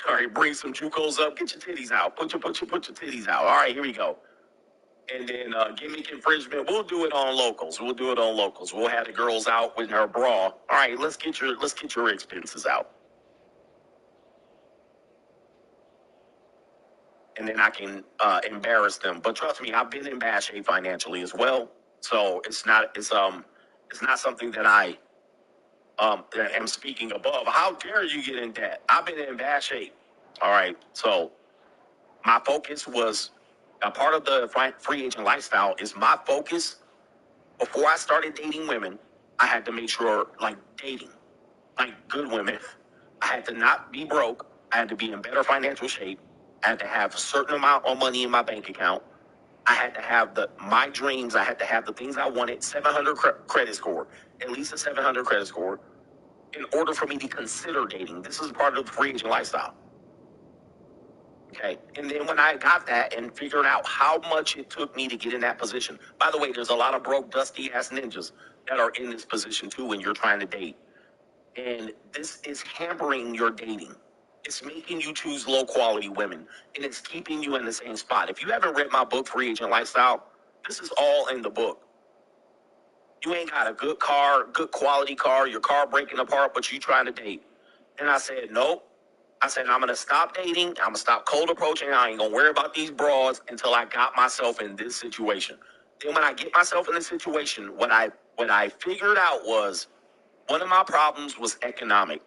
All right, bring some JUCOs up. Get your titties out. Put your titties out. All right, here we go. And then gimmick infringement, we'll do it on locals. We'll have the girls out with her bra. All right, let's get your expenses out. And then I can embarrass them. But trust me, I've been in bad shape financially as well. So it's not something that I am speaking above. How dare you get in debt? I've been in bad shape. All right, so my focus was a part of the free agent lifestyle is my focus. Before I started dating women, I had to make sure, dating, good women, I had to not be broke. I had to be in better financial shape. I had to have a certain amount of money in my bank account. I had to have my dreams. I had to have the things I wanted, 700 credit score, at least a 700 credit score, in order for me to consider dating. This is part of the free agent lifestyle. Okay, and then when I got that and figured out how much it took me to get in that position. By the way, there's a lot of broke, dusty-ass ninjas that are in this position, too, when you're trying to date. And this is hampering your dating. It's making you choose low-quality women, and it's keeping you in the same spot. If you haven't read my book, Free Agent Lifestyle, this is all in the book. You ain't got a good car, good quality car, your car breaking apart, but you trying to date. And I said, nope. I said, I'm going to stop dating. I'm going to stop cold approaching. I ain't going to worry about these broads until I got myself in this situation. Then when I get myself in this situation, what I figured out was one of my problems was economic.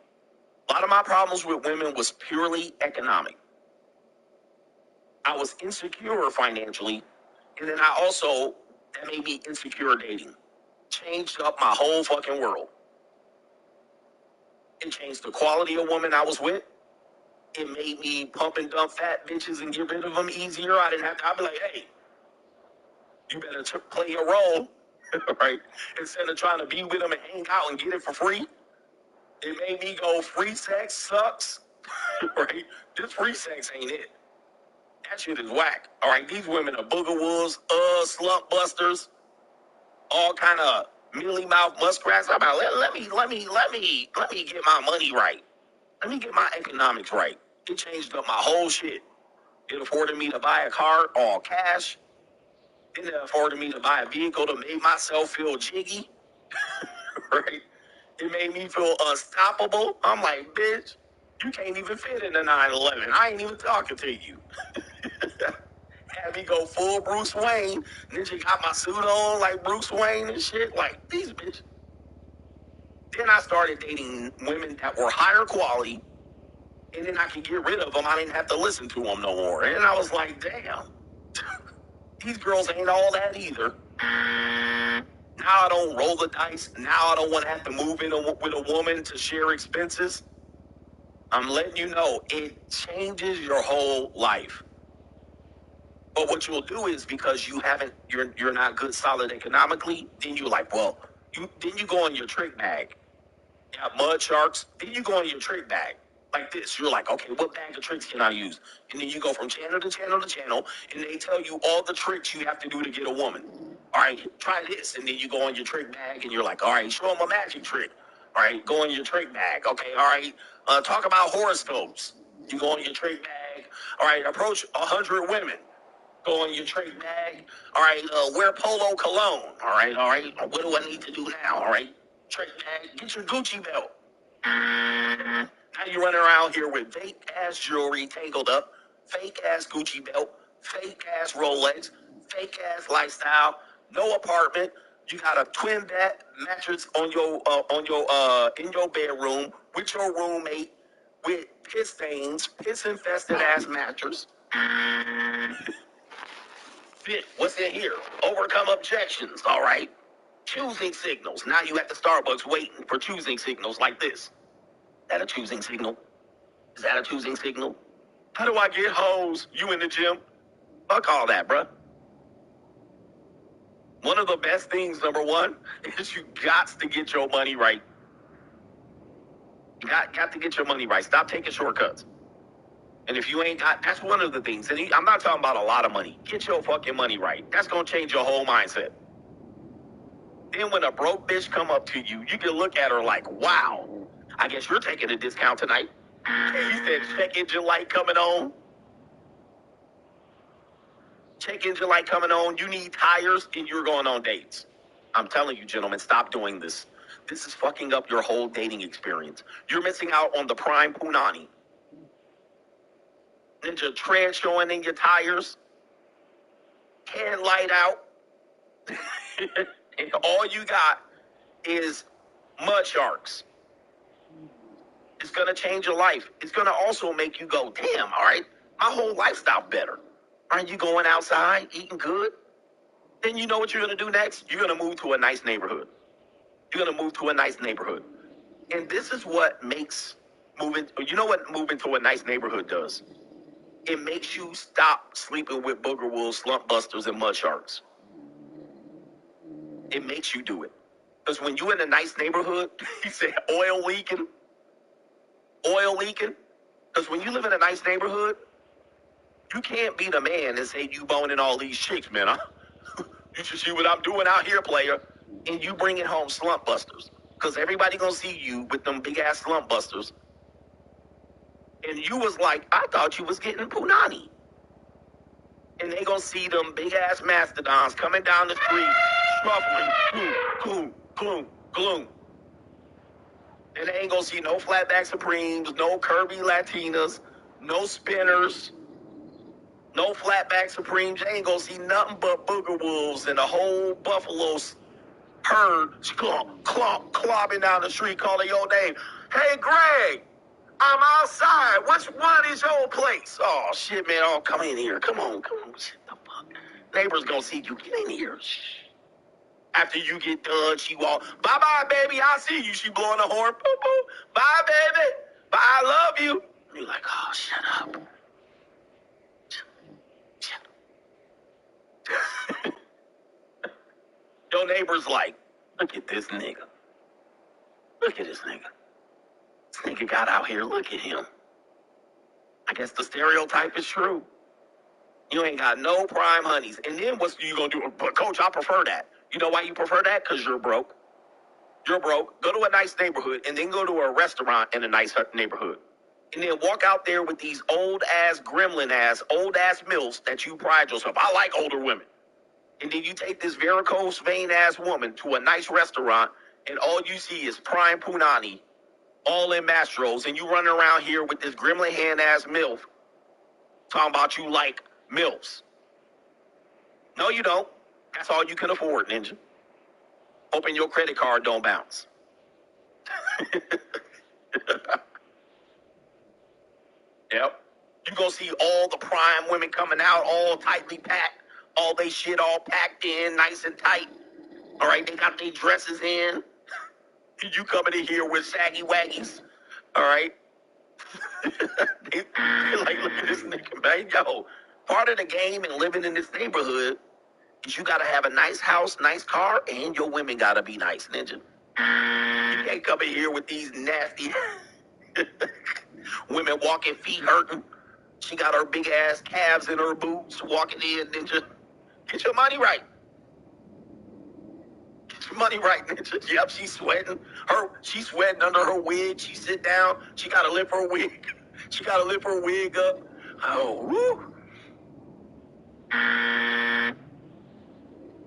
A lot of my problems with women was purely economic. I was insecure financially, and then that made me insecure dating. Changed up my whole fucking world. It changed the quality of woman I was with. It made me pump and dump fat bitches and get rid of them easier. I'd be like, hey, you better play your role, right? Instead of trying to be with them and hang out and get it for free. It made me go, free sex sucks, right? This free sex ain't it. That shit is whack. All right, these women are booger wolves, slump busters, all kind of mealy mouth muskrats. I'm about, let me get my money right. Let me get my economics right. It changed up my whole shit. It afforded me to buy a car all cash. It afforded me to buy a vehicle to make myself feel jiggy. right? It made me feel unstoppable. I'm like, bitch, you can't even fit in the 911. I ain't even talking to you. Had me go full Bruce Wayne. Then she got my suit on like Bruce Wayne and shit. Like, these bitches. Then I started dating women that were higher quality, and then I could get rid of them. I didn't have to listen to them no more. And I was like, damn, these girls ain't all that either. Now I don't roll the dice. Now I don't want to have to move in with a woman to share expenses. I'm letting you know, it changes your whole life. But what you'll do is because you're not good solid economically, then you're like, well, then you go in your trick bag. You have mud sharks, then you go in your trick bag. Like this. You're like, okay, what bag of tricks can I use? And then you go from channel to channel to channel, and they tell you all the tricks you have to do to get a woman. All right, try this. And then you go in your trick bag, and you're like, all right, show them a magic trick. All right, go in your trick bag. Okay, all right, talk about horoscopes. You go in your trick bag. All right, approach 100 women. Go in your trick bag. All right, wear polo cologne. All right. What do I need to do now? All right, trick bag. Get your Gucci belt. Now you running around here with fake ass jewelry tangled up, fake ass Gucci belt, fake ass Rolex, fake ass lifestyle, no apartment. You got a twin bed mattress in your bedroom with your roommate with piss stains, piss infested ass mattress. What's in here? Overcome objections, all right? Choosing signals. Now you at the Starbucks waiting for choosing signals like this. Is that a choosing signal? Is that a choosing signal? How do I get hoes? You in the gym? Fuck all that, bruh. One of the best things, number one, is you got to get your money right. You got to get your money right. Stop taking shortcuts. And if you ain't got, that's one of the things. And I'm not talking about a lot of money. Get your fucking money right. That's going to change your whole mindset. Then when a broke bitch come up to you, you can look at her like, wow, I guess you're taking a discount tonight. You said check engine light coming on. Check engine light coming on. You need tires and you're going on dates. I'm telling you, gentlemen, stop doing this. This is fucking up your whole dating experience. You're missing out on the prime punani. Ninja tread showing in your tires. Headlight out. And all you got is mud sharks. It's going to change your life. It's going to also make you go, damn, all right, my whole lifestyle better. Aren't you going outside, eating good? Then you know what you're going to do next? You're going to move to a nice neighborhood. You're going to move to a nice neighborhood. And this is what makes moving to a nice neighborhood does. It makes you stop sleeping with booger wolves, slump busters, and mud sharks. It makes you do it. Because when you're in a nice neighborhood, he said oil leaking. Because when you live in a nice neighborhood, you can't be the man and say you boning all these chicks, man. You should see what I'm doing out here, player. And you bringing home slump busters. Because everybody gonna see you with them big ass slump busters. And you was like, I thought you was getting punani. And they gonna see them big ass mastodons coming down the street, shuffling, gloom, gloom, gloom. And they ain't gonna see no flatback Supremes, no curvy Latinas, no spinners, no flatback Supremes. They ain't gonna see nothing but booger wolves and a whole buffalo herd clobbing down the street calling your name. Hey, Greg, I'm outside. Which one is your place? Oh, shit, man. Oh, come in here. Come on. Shit, the fuck. Neighbors gonna see you. Get in here. Shh. After you get done, she walk. Bye-bye, baby. I see you. She blowing a horn. Boop, boop. Bye, baby. Bye, I love you. You're like, oh, shut up. Shut up. Your neighbor's like, look at this nigga. Look at this nigga. This nigga got out here. Look at him. I guess the stereotype is true. You ain't got no prime honeys. And then what's you gonna do? But coach, I prefer that. You know why you prefer that? Because you're broke. You're broke. Go to a nice neighborhood and then go to a restaurant in a nice neighborhood. And then walk out there with these old-ass, gremlin-ass, old-ass milfs that you pride yourself. I like older women. And then you take this varicose vein-ass woman to a nice restaurant and all you see is prime punani, all in Mastros, and you running around here with this gremlin hand ass MILF talking about you like MILFs. No, you don't. That's all you can afford, ninja. Hoping your credit card don't bounce. Yep. You gonna see all the prime women coming out, all tightly packed, all they shit all packed in, nice and tight. All right, they got their dresses in. You coming in here with saggy waggies. All right. they like, look at this nigga, man. Yo, part of the game and living in this neighborhood is you gotta have a nice house, nice car, and your women gotta be nice, ninja. You can't come in here with these nasty women walking feet hurting. She got her big ass calves in her boots walking in, ninja. Get your money right. Get your money right, ninja. Yep, she's sweating. She's sweating under her wig. She sit down. She gotta lift her wig. She gotta lift her wig up. Oh, woo.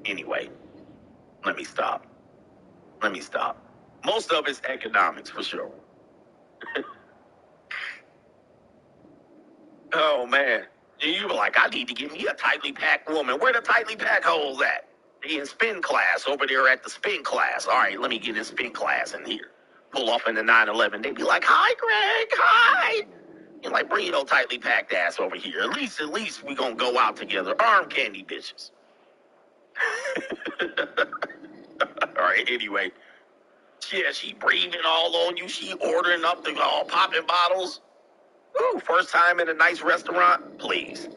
Anyway, let me stop. Most of it's economics for sure. Oh, man. You were like, I need to get me a tightly packed woman. Where the tightly packed holes at? They in spin class over there at the spin class. All right, let me get in spin class in here. Pull off in the 911. They be like, hi, Greg, hi. You're like, bring your tightly packed ass over here. At least we gonna go out together. Arm candy bitches. All right, anyway. Yeah, she breathing all on you. She ordering up the all popping bottles. Ooh, first time in a nice restaurant? Please.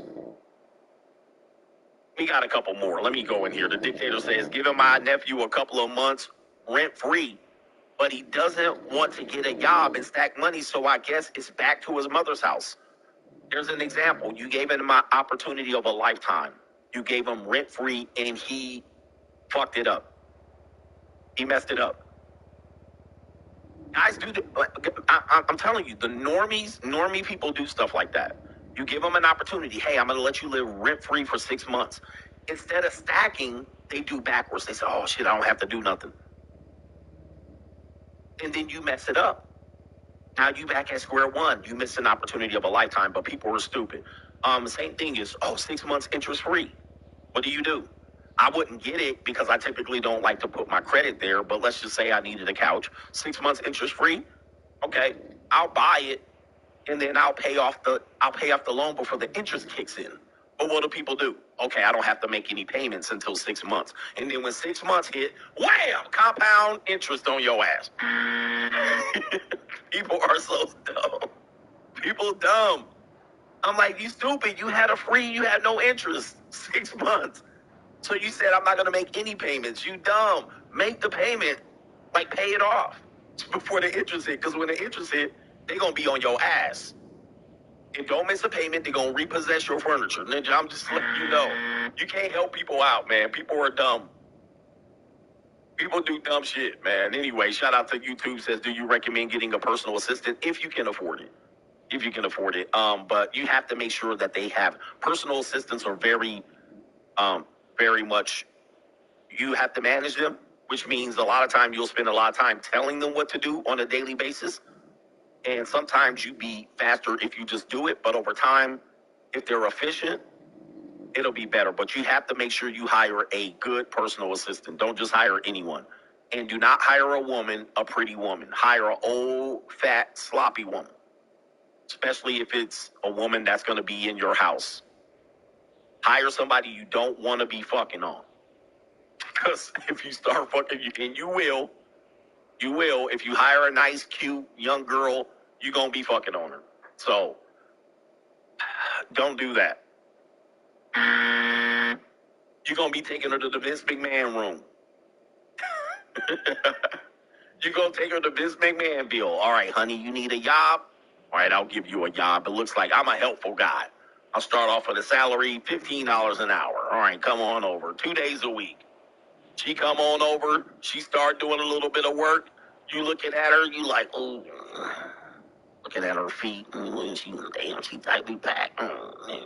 We got a couple more. Let me go in here. The dictator says, giving my nephew a couple of months rent-free, but he doesn't want to get a job and stack money, so I guess it's back to his mother's house. There's an example. You gave him an opportunity of a lifetime. You gave him rent-free, and he fucked it up. He messed it up. Guys do I'm telling you, the normie people do stuff like that. You give them an opportunity. Hey, I'm going to let you live rent-free for 6 months. Instead of stacking, they do backwards. They say, oh, shit, I don't have to do nothing. And then you mess it up. Now you back at square one. You missed an opportunity of a lifetime, but people are stupid. Same thing is, 6 months interest-free. What do? I wouldn't get it because I typically don't like to put my credit there, but let's just say I needed a couch. 6 months interest-free. Okay, I'll buy it. And then I'll pay off the loan before the interest kicks in. But what do people do? Okay, I don't have to make any payments until 6 months. And then when 6 months hit, wham, compound interest on your ass. People are so dumb. People dumb. I'm like, you stupid. You had no interest 6 months. So you said, I'm not going to make any payments. You dumb. Make the payment. Like, pay it off before the interest hit. Because when the interest hit, they're going to be on your ass. And don't miss a payment. They're going to repossess your furniture. Ninja, I'm just letting you know. You can't help people out, man. People are dumb. People do dumb shit, man. Anyway, shout out to YouTube. Says, do you recommend getting a personal assistant if you can afford it? If you can afford it. But you have to make sure that they have personal assistants are very much, you have to manage them, which means a lot of time you'll spend a lot of time telling them what to do on a daily basis. And sometimes you be faster if you just do it. But over time, if they're efficient, it'll be better. But you have to make sure you hire a good personal assistant. Don't just hire anyone. And do not hire a woman, a pretty woman. Hire an old, fat, sloppy woman. Especially if it's a woman that's going to be in your house. Hire somebody you don't want to be fucking on. Because if you start fucking, and you will, if you hire a nice, cute, young girl, you're going to be fucking on her. So, don't do that. You're going to be taking her to the Vince McMahon room. You're going to take her to Vince McMahon bill. All right, honey, you need a job? All right, I'll give you a job. It looks like I'm a helpful guy. I'll start off with a salary, $15 an hour. All right, come on over. 2 days a week. She come on over. She start doing a little bit of work. You looking at her, you like, oh, looking at her feet. She tightly packed.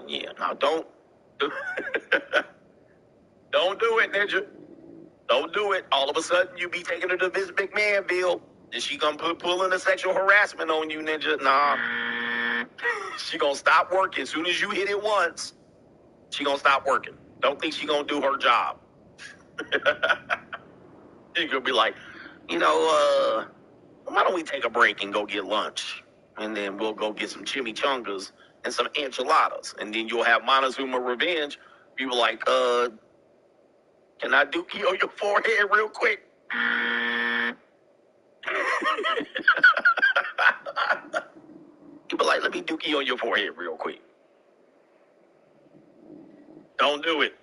Yeah, now don't do it, ninja. Don't do it. All of a sudden, you be taking her to Miss McMahonville, and she gonna pull in a sexual harassment on you, ninja. Nah. She gonna stop working. As soon as you hit it once, she gonna stop working. Don't think she gonna do her job. She gonna be like, why don't we take a break and go get lunch? And then we'll go get some chimichangas and some enchiladas. And then you'll have Montezuma revenge. People like, can I dookie on your forehead real quick? People like, let me dookie on your forehead real quick. Don't do it.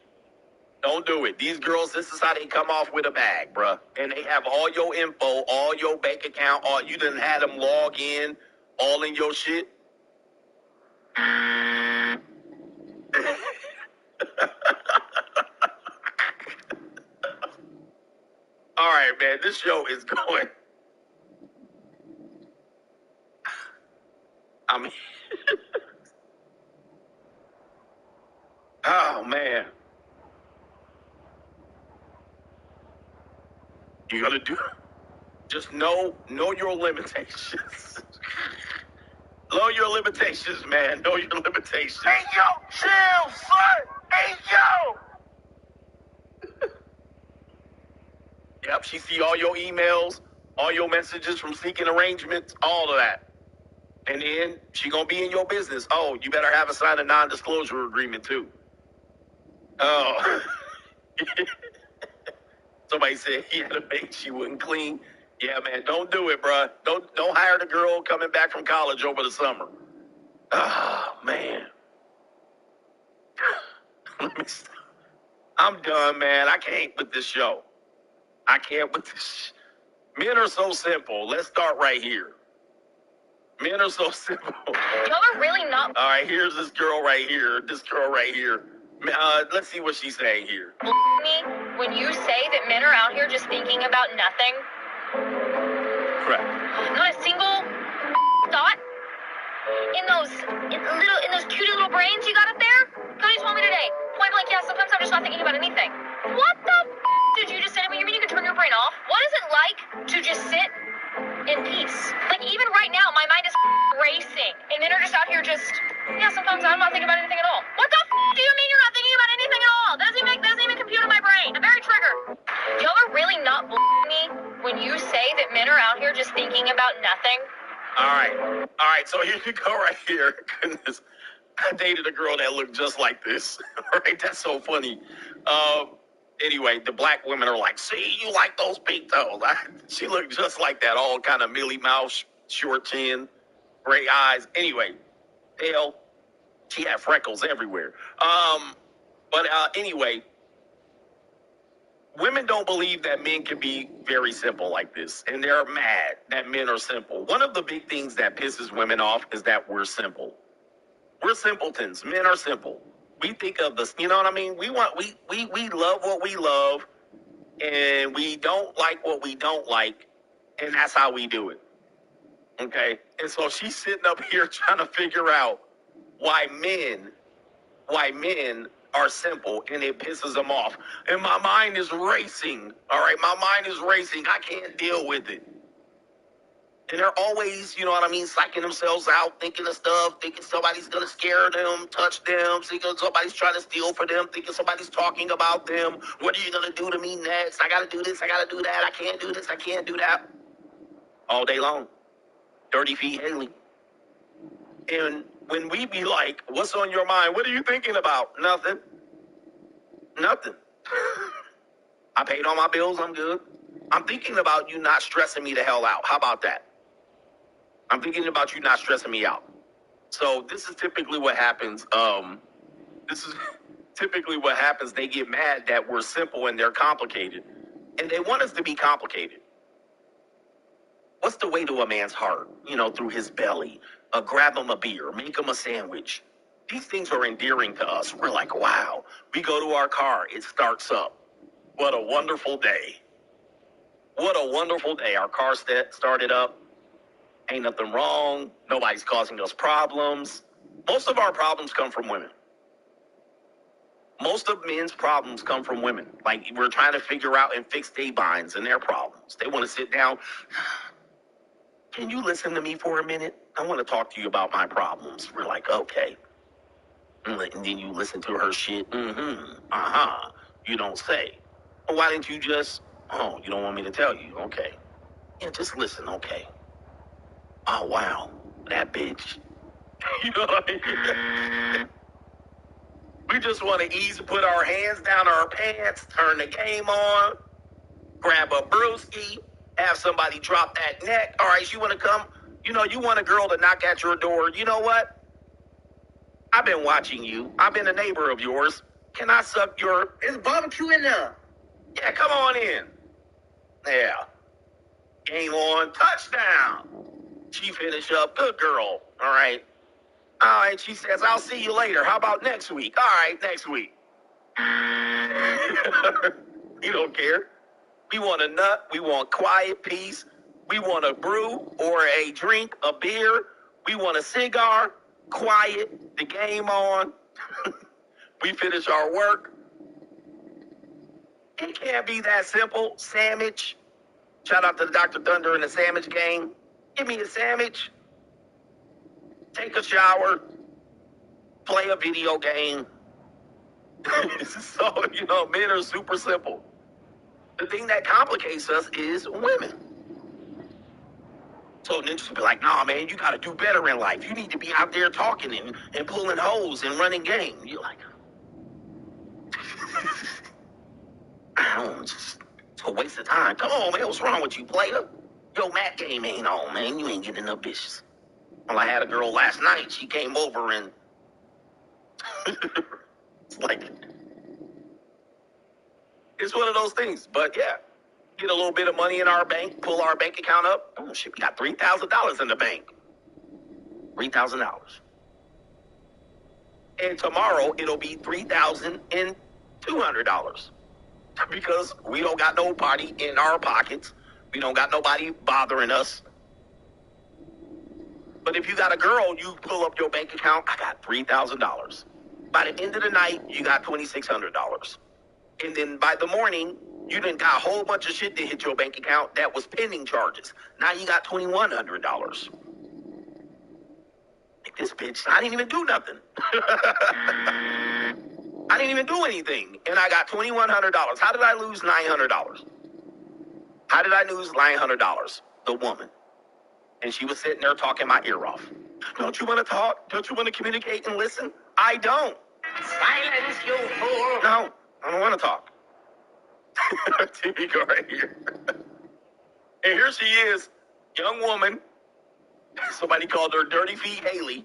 Don't do it. These girls, this is how they come off with a bag, bruh. And they have all your info, all your bank account, all you done had them log in, all in your shit. All right, man, this show is going. I mean, oh, man. You gotta do, just know your limitations. Know your limitations, man. Know your limitations. Hey, yo, chill, son. Hey, yo. Yep, she see all your emails, all your messages from seeking arrangements, all of that. And then she gonna be in your business. Oh, you better have a sign a non-disclosure agreement too. Oh. Somebody said he had a maid she wouldn't clean. Yeah, man, don't do it, bruh. Don't hire the girl coming back from college over the summer. Oh, man. Let me stop. I'm done, man. I can't with this show. I can't with this. Men are so simple. Let's start right here. Men are so simple. Y'all are really not All right, here's this girl right here. This girl right here. Let's see what she's saying here. me when you say that men are out here just thinking about nothing. Correct. Not a single thought in those cutie little brains you got up there. Cody told me today, point blank, yeah, sometimes I'm just not thinking about anything. What the did you just say to me? You mean you can turn your brain off? What is it like to just sit in peace? Like, even right now, my mind is racing, and men are just out here just, yeah, sometimes I'm not thinking about anything at all. What the do you mean you're not thinking about anything at all? That doesn't even compute in my brain. I'm very triggered. Y'all are really not me when you say that men are out here just thinking about nothing. All right. So here you go right here. Goodness. I dated a girl that looked just like this. All right, that's so funny. Anyway, the black women are like, see, you like those big toes. She looked just like that, all kind of mealy mouth, short chin, gray eyes. Anyway, hell, she had freckles everywhere. But anyway, women don't believe that men can be very simple like this, and they're mad that men are simple. One of the big things that pisses women off is that we're simple. We're simpletons. Men are simple. We think of this, you know what I mean? We love what we love, and we don't like what we don't like, and that's how we do it. Okay? And so she's sitting up here trying to figure out why men are simple, and it pisses them off. And my mind is racing. All right? My mind is racing. I can't deal with it. And they're always, you know what I mean, psyching themselves out, thinking of stuff, thinking somebody's going to scare them, touch them, thinking somebody's trying to steal for them, thinking somebody's talking about them. What are you going to do to me next? I got to do this, I got to do that. I can't do this, I can't do that. All day long. Dirty Feet Haley. And when we be like, what's on your mind? What are you thinking about? Nothing. I paid all my bills, I'm good. I'm thinking about you not stressing me the hell out. How about that? I'm thinking about you not stressing me out. So this is typically what happens. They get mad that we're simple and they're complicated. And they want us to be complicated. What's the way to a man's heart? You know, through his belly. Grab him a beer. Make him a sandwich. These things are endearing to us. We're like, wow. We go to our car. It starts up. What a wonderful day. What a wonderful day. Our car started up. Ain't nothing wrong. Nobody's causing us problems. Most of our problems come from women. Most of men's problems come from women. Like, we're trying to figure out and fix their binds and their problems. They want to sit down. Can you listen to me for a minute? I want to talk to you about my problems. We're like, okay. And then you listen to her shit. You don't say. Well, why didn't you just, oh, you don't want me to tell you? Okay. Yeah, just listen, okay. Oh, wow. That bitch. You know what I mean? We just want to ease, put our hands down our pants, turn the game on, grab a brewski, have somebody drop that neck. All right, you want to come? You know, you want a girl to knock at your door. You know what? I've been watching you. I've been a neighbor of yours. Can I suck your... There's barbecue in there. Yeah, come on in. Yeah. Game on. Touchdown. She finished up. Good girl. All right. All right, she says, I'll see you later. How about next week? All right, next week. You don't care. We want a nut. We want quiet peace. We want a brew or a drink, a beer. We want a cigar, quiet, the game on. We finish our work. It can't be that simple. Sandwich. Shout out to the Dr. Thunder and the sandwich gang. Give me a sandwich. Take a shower. Play a video game. So, you know, men are super simple. The thing that complicates us is women. So niggas will be like, nah, man, you got to do better in life. You need to be out there talking and pulling hoes and running game. You're like, I don't, it's a waste of time. Come on, man, what's wrong with you, player? Yo, Matt game ain't on, man. You ain't getting enough bitches. Well, I had a girl last night. She came over and it's like, it's one of those things. But yeah, get a little bit of money in our bank, pull our bank account up. Oh shit, we got $3,000 in the bank. $3,000. And tomorrow it'll be $3,200 because we don't got nobody in our pockets. We don't got nobody bothering us. But if you got a girl, you pull up your bank account. I got $3,000. By the end of the night, you got $2,600. And then by the morning, you done got a whole bunch of shit that hit your bank account that was pending charges. Now you got $2,100. Like, this bitch, I didn't even do nothing. I didn't even do anything. And I got $2,100. How did I lose $900? How did I lose $900? The woman. And she was sitting there talking my ear off. Don't you want to talk? Don't you want to communicate and listen? I don't. Silence, you fool. No, I don't want to talk. TV go right here. And here she is, young woman. Somebody called her Dirty Feet Haley.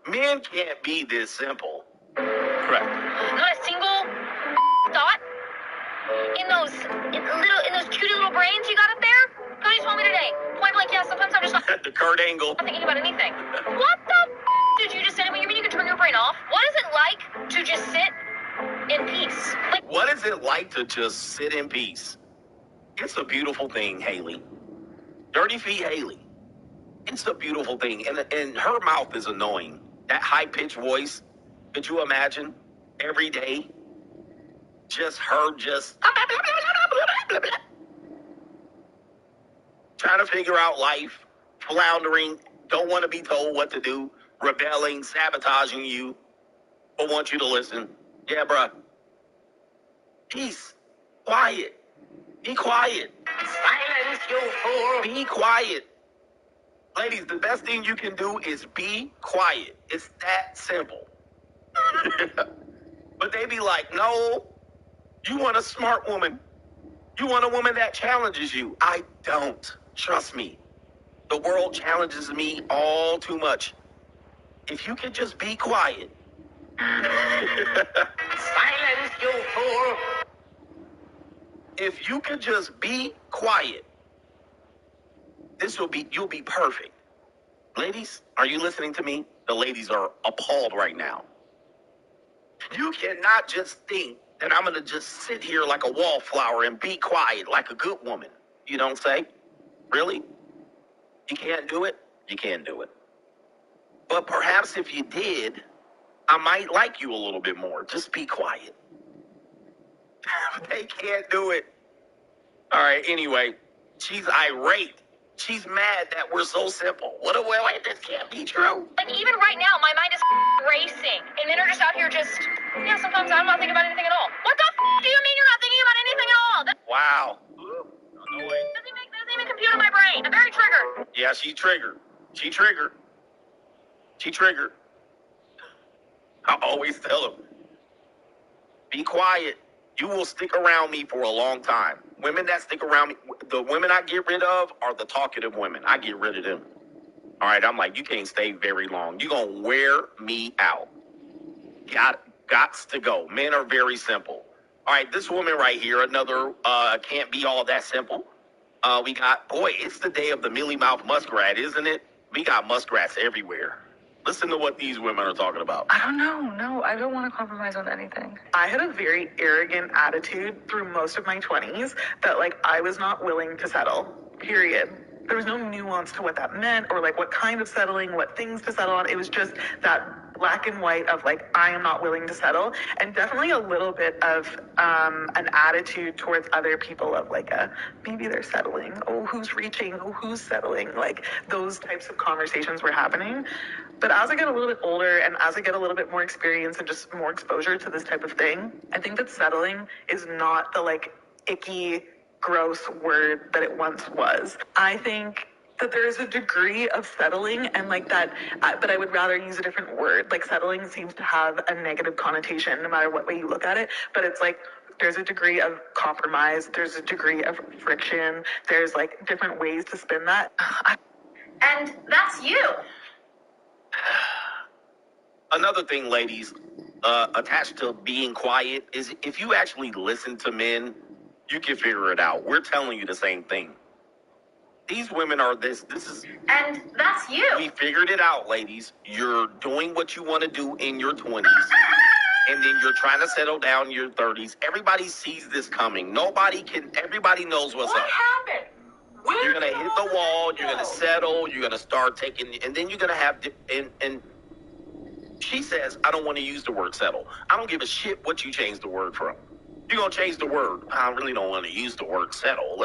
Men can't be this simple. Correct. Not a single thought in those cute little brains you got up there? Cody told me today. Point blank, yeah, sometimes I'm just not The Kurt Angle. thinking about anything. What the did you just say to me? You mean you can turn your brain off? What is it like to just sit in peace? Like, What is it like to just sit in peace? It's a beautiful thing, Haley. Dirty Feet Haley. It's a beautiful thing. And her mouth is annoying. That high-pitched voice, could you imagine? Every day, just her just trying to figure out life, floundering, don't want to be told what to do, rebelling, sabotaging you, but want you to listen. Yeah, bruh. Peace. Quiet. Be quiet. Silence, you fool. Be quiet. Ladies, the best thing you can do is be quiet. It's that simple. But they be like, no, you want a smart woman. You want a woman that challenges you. I don't. Trust me. The world challenges me all too much. If you could just be quiet. Silence, you fool. If you could just be quiet, you'll be perfect. Ladies, are you listening to me? The ladies are appalled right now. You cannot just think that I'm going to just sit here like a wallflower and be quiet like a good woman. You don't say? Really? You can't do it? You can't do it. But perhaps if you did, I might like you a little bit more. Just be quiet. They can't do it. All right, anyway, she's irate. She's mad that we're so simple. Wait, this can't be true. Like, even right now, my mind is racing. And men are just out here just, yeah, sometimes I'm not thinking about anything at all. What the do you mean you're not thinking about anything at all? Wow. No way. Doesn't even compute in my brain. I'm very triggered. Yeah, she triggered. She triggered. I always tell them, be quiet. You will stick around me for a long time. Women that stick around me, the women I get rid of are the talkative women. I get rid of them. All right, I'm like, you can't stay very long. You're going to wear me out. Gots to go. Men are very simple. All right, this woman right here, another can't be all that simple. We got, boy, it's the day of the mealy mouth muskrat, isn't it? We got muskrats everywhere. Listen to what these women are talking about. I don't know. No, I don't want to compromise on anything. I had a very arrogant attitude through most of my 20s that, like, I was not willing to settle, period. There was no nuance to what that meant or, like, what kind of settling, what things to settle on. It was just that black and white of, like, I am not willing to settle. And definitely a little bit of an attitude towards other people of, like, maybe they're settling. Oh, who's reaching? Oh, who's settling? Like, those types of conversations were happening. But as I get a little bit older and as I get a little bit more experience and just more exposure to this type of thing, I think that settling is not the, like, icky, gross word that it once was. I think that there's a degree of settling and, like, that, but I would rather use a different word. Like, settling seems to have a negative connotation no matter what way you look at it, but it's like, there's a degree of compromise, there's a degree of friction, there's, like, different ways to spin that. And that's you. Another thing, ladies, attached to being quiet is if you actually listen to men, you can figure it out. We're telling you the same thing. These women are this is... And that's you. We figured it out, ladies. You're doing what you want to do in your 20s. And then you're trying to settle down in your 30s. Everybody sees this coming. Everybody knows what's up. What happened? You're going to hit the wall. You're going to settle. You're going to start taking... And then you're going to have... And she says, I don't want to use the word settle. I don't give a shit what you change the word from. You're going to change the word. I really don't want to use the word settle.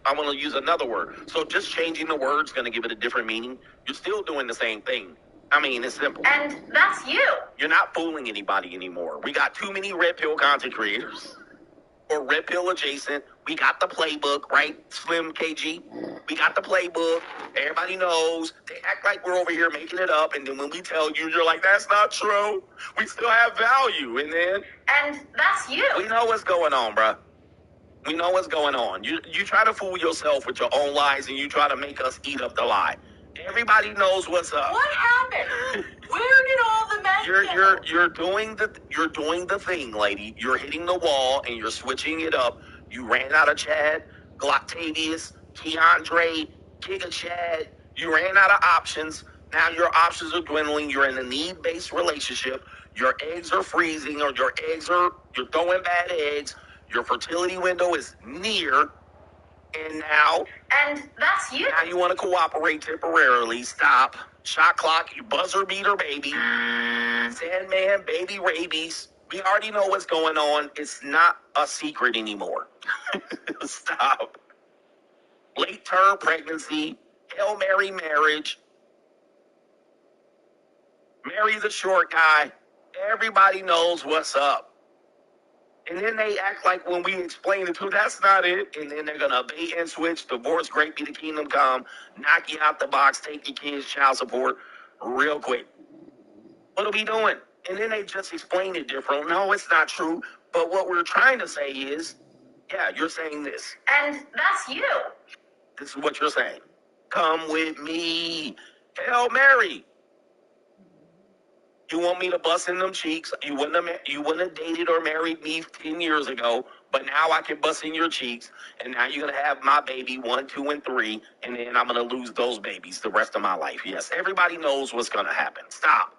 I want to use another word. So just changing the word is going to give it a different meaning. You're still doing the same thing. I mean, it's simple. And that's you. You're not fooling anybody anymore. We got too many red pill content creators. Or red pill adjacent. We got the playbook, right? Slim KG. We got the playbook. Everybody knows. They act like we're over here making it up. And then when we tell you, you're like, that's not true. We still have value. And then... And that's you. We know what's going on, bruh. We know what's going on. You try to fool yourself with your own lies and you try to make us eat up the lie. Everybody knows what's up. What happened? Where did all the men go? You're doing the thing, lady. You're hitting the wall and you're switching it up. You ran out of Chad, Glocktavius, Keandre, Giga Chad. You ran out of options. Now your options are dwindling. You're in a need-based relationship. Your eggs are freezing, or you're throwing bad eggs. Your fertility window is near. And now... And that's you. Now you want to cooperate temporarily. Stop. Shot clock, you buzzer beater baby. Sandman, baby rabies. We already know what's going on. It's not a secret anymore. Stop. Late term pregnancy. Hail Mary marriage. Marry the short guy. Everybody knows what's up. And then they act like when we explain it to them, that's not it. And then they're going to bait and switch, divorce, great be the kingdom come, knock you out the box, take your kids' child support real quick. What are we doing? And then they just explain it different. No, it's not true. But what we're trying to say is, yeah, you're saying this. And that's you. This is what you're saying. Come with me. Hail Mary. You want me to bust in them cheeks? You wouldn't have dated or married me 10 years ago, but now I can bust in your cheeks, and now you're gonna have my baby 1, 2, and 3, and then I'm gonna lose those babies the rest of my life. Yes, everybody knows what's gonna happen. Stop.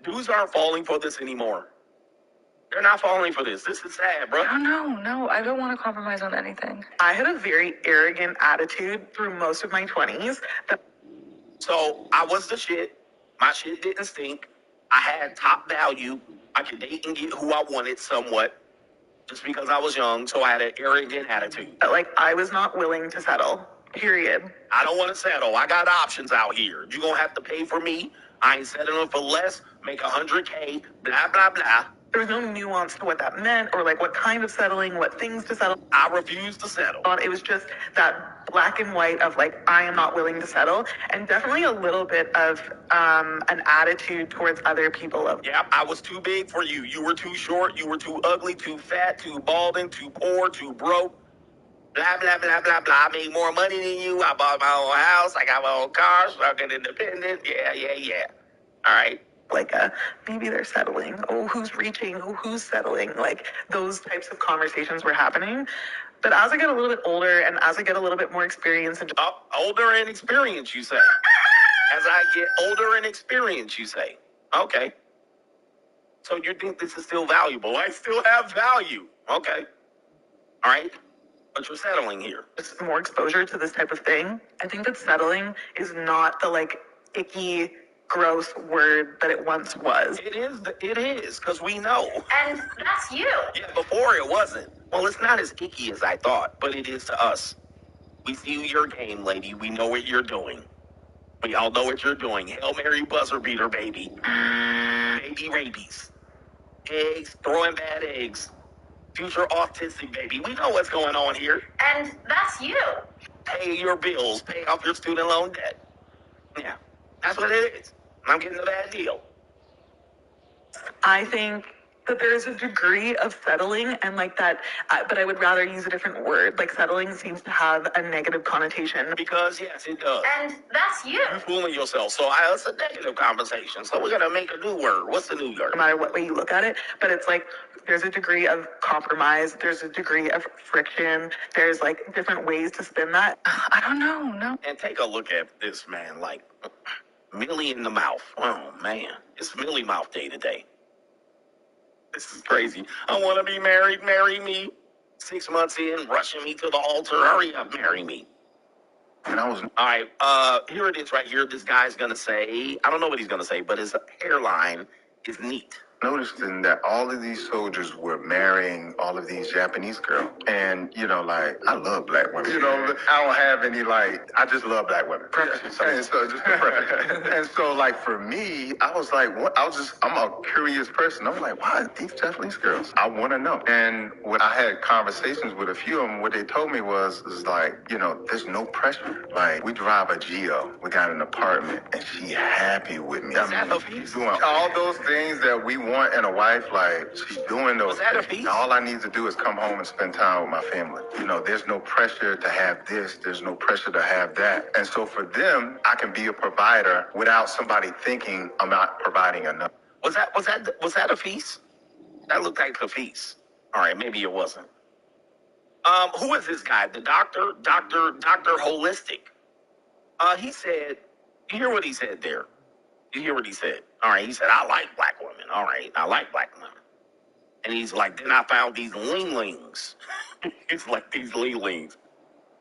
Dudes aren't falling for this anymore. They're not falling for this. This is sad, bro. No, I don't want to compromise on anything. I had a very arrogant attitude through most of my 20s that So I was the shit. My shit didn't stink. I had top value. I could date and get who I wanted somewhat just because I was young. So I had an arrogant attitude. Like, I was not willing to settle. Period. I don't want to settle. I got options out here. You're going to have to pay for me. I ain't settling for less. Make $100K, blah, blah, blah. There was no nuance to what that meant or like what kind of settling, what things to settle. I refuse to settle. It was just that black and white of like, I am not willing to settle, and definitely a little bit of an attitude towards other people. Yeah, I was too big for you. You were too short. You were too ugly, too fat, too balding, too poor, too broke. Blah, blah, blah, blah, blah. I made more money than you. I bought my own house. I got my own car, fucking independent. Yeah. All right. Like, maybe they're settling. Oh, who's reaching? Oh, who's settling? Like, those types of conversations were happening. But as I get a little bit older and as I get a little bit more experience and older and experience, you say? As I get older and experience, you say? Okay. So you think this is still valuable? I still have value. Okay. All right. But you're settling here. just more exposure to this type of thing, I think that settling is not the like icky, gross word that it once was. It is, because we know. And that's you. Yeah, before it wasn't. Well, it's not as icky as I thought, but it is to us. We see your game, lady. We know what you're doing. We all know what you're doing. Hail Mary buzzer beater, baby. Baby rabies. Eggs, throwing bad eggs. Future autistic, baby. We know what's going on here. And that's you. Pay your bills. Pay off your student loan debt. Yeah, that's what it is. I'm getting a bad deal. I think that there's a degree of settling and like that, but I would rather use a different word. Like, settling seems to have a negative connotation. Because, yes, it does. And that's you. You're fooling yourself. So it's a negative conversation. So we're going to make a new word. What's the new word? No matter what way you look at it, but it's like, there's a degree of compromise. There's a degree of friction. There's like different ways to spin that. I don't know. No. And take a look at this, man. Like, Millie in the mouth. Oh, man. It's Millie mouth day today. This is crazy. I want to be married. Marry me. 6 months in, rushing me to the altar. Hurry up, marry me. And I was... All right, here it is right here. This guy's going to say... I don't know what he's going to say, but his hairline is neat. Noticing that all of these soldiers were marrying all of these Japanese girls. And, you know, like, I love black women. You know, I don't have any, like, I just love black women. And so, just perfect. And so, like, for me, I was like, what? I'm a curious person. I'm like, why these Japanese girls? I want to know. And when I had conversations with a few of them, what they told me was like, you know, there's no pressure. Like, we drive a Geo. We got an apartment, and she happy with me. She's doing all those things that we want in a wife, like, she's doing those things. All I need to do is come home and spend time with my family. You know, there's no pressure to have this. There's no pressure to have that. And so for them, I can be a provider without somebody thinking I'm not providing enough. Was that Hafiz? That looked like Hafiz. All right, maybe it wasn't. Who is this guy? The Dr. Holistic. He said, you hear what he said there? You hear what he said? All right, he said, I like black women. All right, I like black women. And he's like, then I found these linglings. It's like these linglings.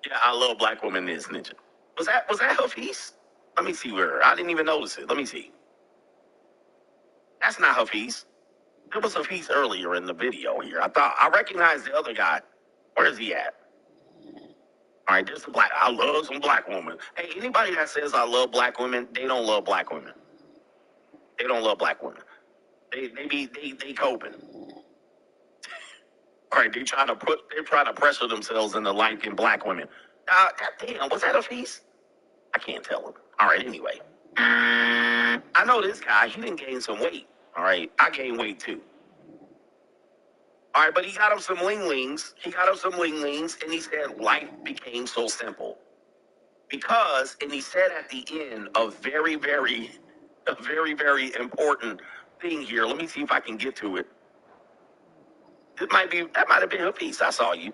Yeah, I love black women, this ninja. Was that Hafiz? Let me see where. I didn't even notice it. Let me see. That's not Hafiz. There was Hafiz earlier in the video here. I recognized the other guy. Where is he at? All right, there's the black. I love some black women. Hey, anybody that says I love black women, they don't love black women. They don't love black women. They coping. All right, they're trying to pressure themselves into liking black women. God damn, was that a feast? I can't tell him. All right, anyway. I know this guy, he didn't gain some weight. All right, I gained weight too. All right, but he got him some linglings. And he said life became so simple. Because, and he said at the end, a very, very important thing here. Let me see if I can get to it. That might have been Hafiz. I saw you.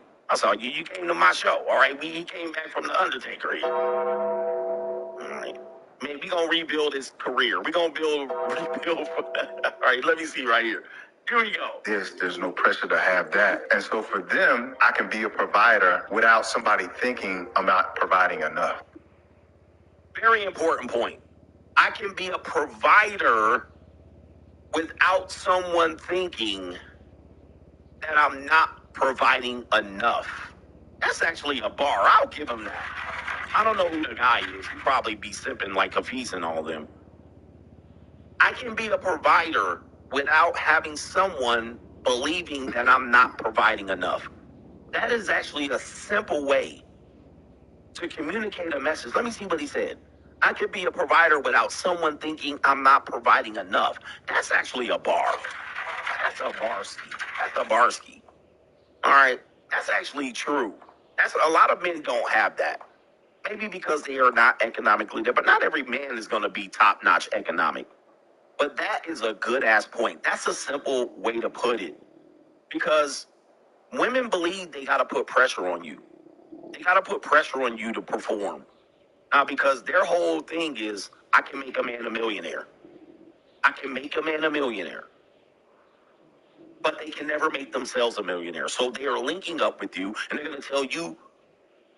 You came to my show. All right, he came back from the Undertaker here. All right. Man, we gonna rebuild his career. We gonna rebuild. All right, let me see right here. Here we go. There's no pressure to have that. And so for them, I can be a provider without somebody thinking I'm not providing enough. Very important point. I can be a provider without someone thinking that I'm not providing enough. That's actually a bar. I'll give him that. I don't know who the guy is. He'd probably be sipping like Hafiz and all them. I can be a provider without having someone believing that I'm not providing enough. That is actually a simple way to communicate a message. Let me see what he said. I could be a provider without someone thinking I'm not providing enough. That's actually a bar. That's a barski. That's a barski. All right. That's actually true. That's a lot of men don't have that. Maybe because they are not economically there, but not every man is going to be top-notch economic. But that is a good-ass point. That's a simple way to put it. Because women believe they got to put pressure on you. They got to put pressure on you to perform. Now, because their whole thing is, I can make a man a millionaire. I can make a man a millionaire. But they can never make themselves a millionaire. So they are linking up with you, and they're going to tell you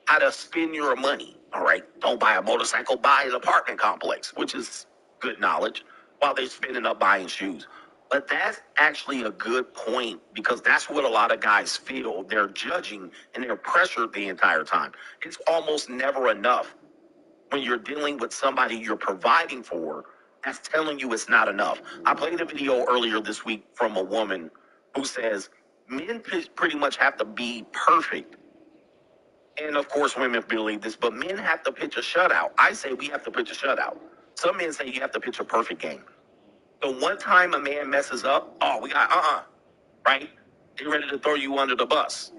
how to spend your money. All right? Don't buy a motorcycle, buy an apartment complex, which is good knowledge, while they're spending up buying shoes. But that's actually a good point, because that's what a lot of guys feel. They're judging and they're pressured the entire time. It's almost never enough when you're dealing with somebody you're providing for that's telling you it's not enough. I played a video earlier this week from a woman who says men pretty much have to be perfect. And of course, women believe this, but men have to pitch a shutout. I say we have to pitch a shutout. Some men say you have to pitch a perfect game. The one time a man messes up, oh, we got, right? They're ready to throw you under the bus.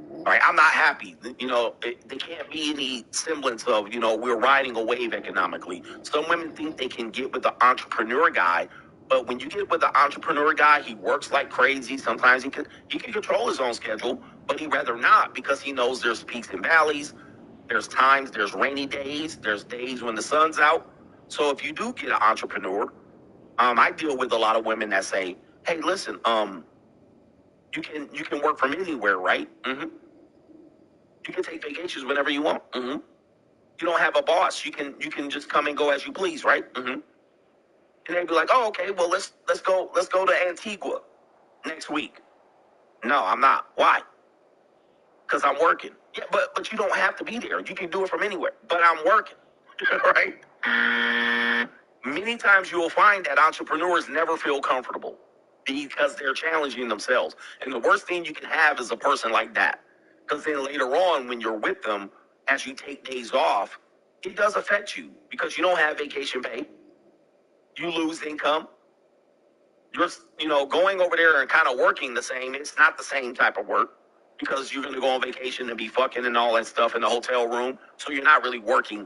All right, I'm not happy. You know, there can't be any semblance of, you know, we're riding a wave economically. Some women think they can get with the entrepreneur guy, but when you get with the entrepreneur guy, he works like crazy. Sometimes he can control his own schedule, but he'd rather not, because he knows there's peaks and valleys. There's times, there's rainy days, there's days when the sun's out. So if you do get an entrepreneur, I deal with a lot of women that say, hey, listen, you can work from anywhere, right? Mm-hmm. You can take vacations whenever you want. Mm-hmm. You don't have a boss. You can just come and go as you please, right? Mm-hmm. And they'd be like, oh, okay, well, let's go to Antigua next week. No, I'm not. Why? Because I'm working. Yeah, but you don't have to be there. You can do it from anywhere. But I'm working, right? Many times you will find that entrepreneurs never feel comfortable because they're challenging themselves. And the worst thing you can have is a person like that. Because then later on, when you're with them, as you take days off, it does affect you because you don't have vacation pay. You lose income. You're, going over there and kind of working the same. It's not the same type of work because you're going to go on vacation and be fucking and all that stuff in the hotel room. So you're not really working.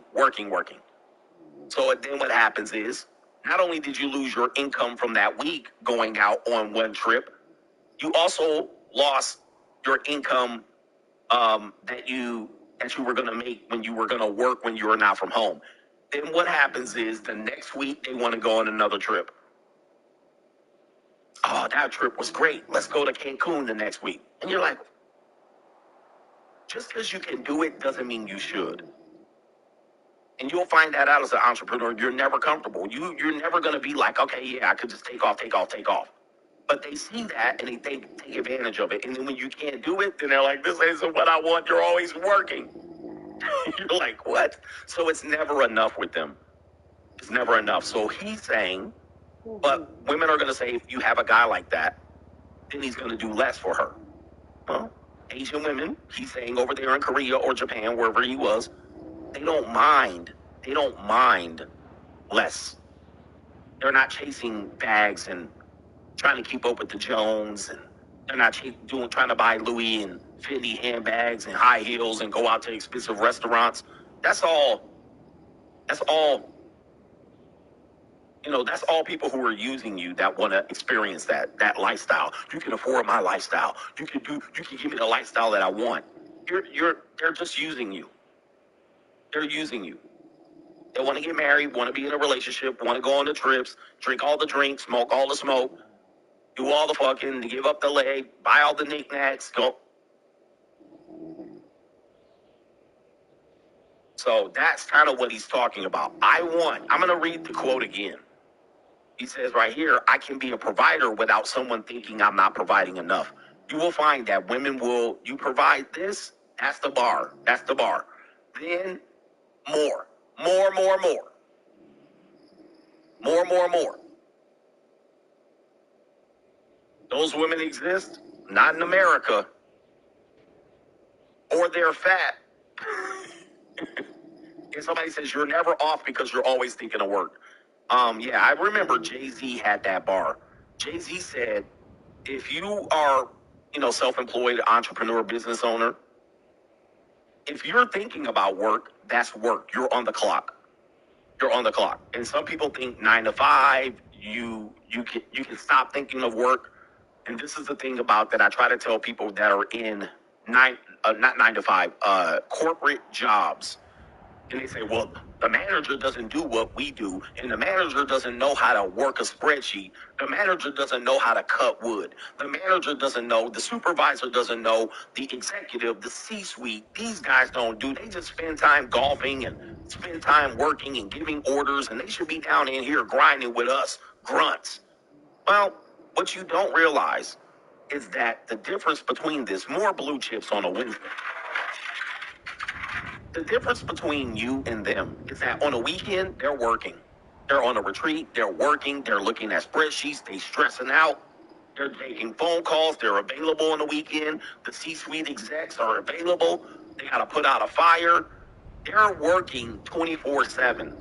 So then what happens is, not only did you lose your income from that week going out on one trip, you also lost your income that you were going to make when you were going to work when you were not from home. Then what happens is the next week they want to go on another trip. Oh, that trip was great. Let's go to Cancun the next week. And you're like, just because you can do it doesn't mean you should. And you'll find that out as an entrepreneur. You're never comfortable. You're never going to be like, okay, yeah, I could just take off. But they see that and they take advantage of it. And then when you can't do it, then they're like, this isn't what I want. You're always working. You're like, what? So it's never enough with them. It's never enough. So he's saying, but women are going to say, if you have a guy like that, then he's going to do less for her. Well, Asian women, he's saying over there in Korea or Japan, wherever he was, they don't mind less. They're not chasing bags and trying to keep up with the Jones, and they're not trying to buy Louis and Fendi handbags and high heels and go out to expensive restaurants. That's all people who are using you that want to experience that lifestyle. You can afford my lifestyle. You can give me the lifestyle that I want. They're just using you. They're using you. They want to get married, want to be in a relationship, want to go on the trips, drink all the drinks, smoke all the smoke, do all the fucking, give up the leg, buy all the knickknacks, go. So that's kind of what he's talking about. I'm going to read the quote again. He says right here, I can be a provider without someone thinking I'm not providing enough. You will find that women will, you provide this, that's the bar. That's the bar. Then more. More. More. Those women exist, not in America, or they're fat. And somebody says you're never off because you're always thinking of work. Yeah, I remember Jay-Z had that bar. Jay-Z said, if you are, self-employed entrepreneur, business owner, if you're thinking about work, that's work. You're on the clock. And some people think 9 to 5, you can stop thinking of work. And this is the thing about that I try to tell people that are in not 9 to 5, corporate jobs. And they say, well, the manager doesn't do what we do, and the manager doesn't know how to work a spreadsheet. The manager doesn't know how to cut wood. The manager doesn't know, the supervisor doesn't know, the executive, the C-suite, these guys don't do. They just spend time golfing and spend time working and giving orders, and they should be down in here grinding with us grunts. Well, what you don't realize is that the difference between this, more blue chips on a Wednesday. The difference between you and them is that on a weekend, they're working. They're on a retreat, they're working, they're looking at spreadsheets, they're stressing out, they're taking phone calls, they're available on the weekend, the C-suite execs are available, they gotta put out a fire. They're working 24/7.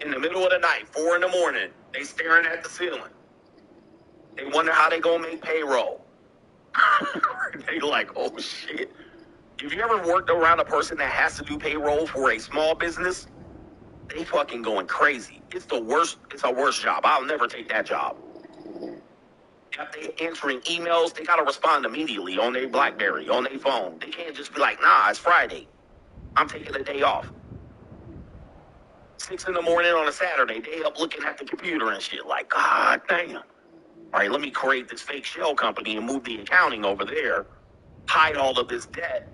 In the middle of the night, 4 a.m, they staring at the ceiling. They wonder how they gonna make payroll. They like, oh shit. If you ever worked around a person that has to do payroll for a small business, they fucking going crazy. It's a worst job. I'll never take that job. If they answering emails, they gotta respond immediately on their BlackBerry, on their phone. They can't just be like, nah, it's Friday. I'm taking a day off. 6 a.m. on a Saturday, they up looking at the computer and shit like, God damn. All right, let me create this fake shell company and move the accounting over there. Hide all of this debt.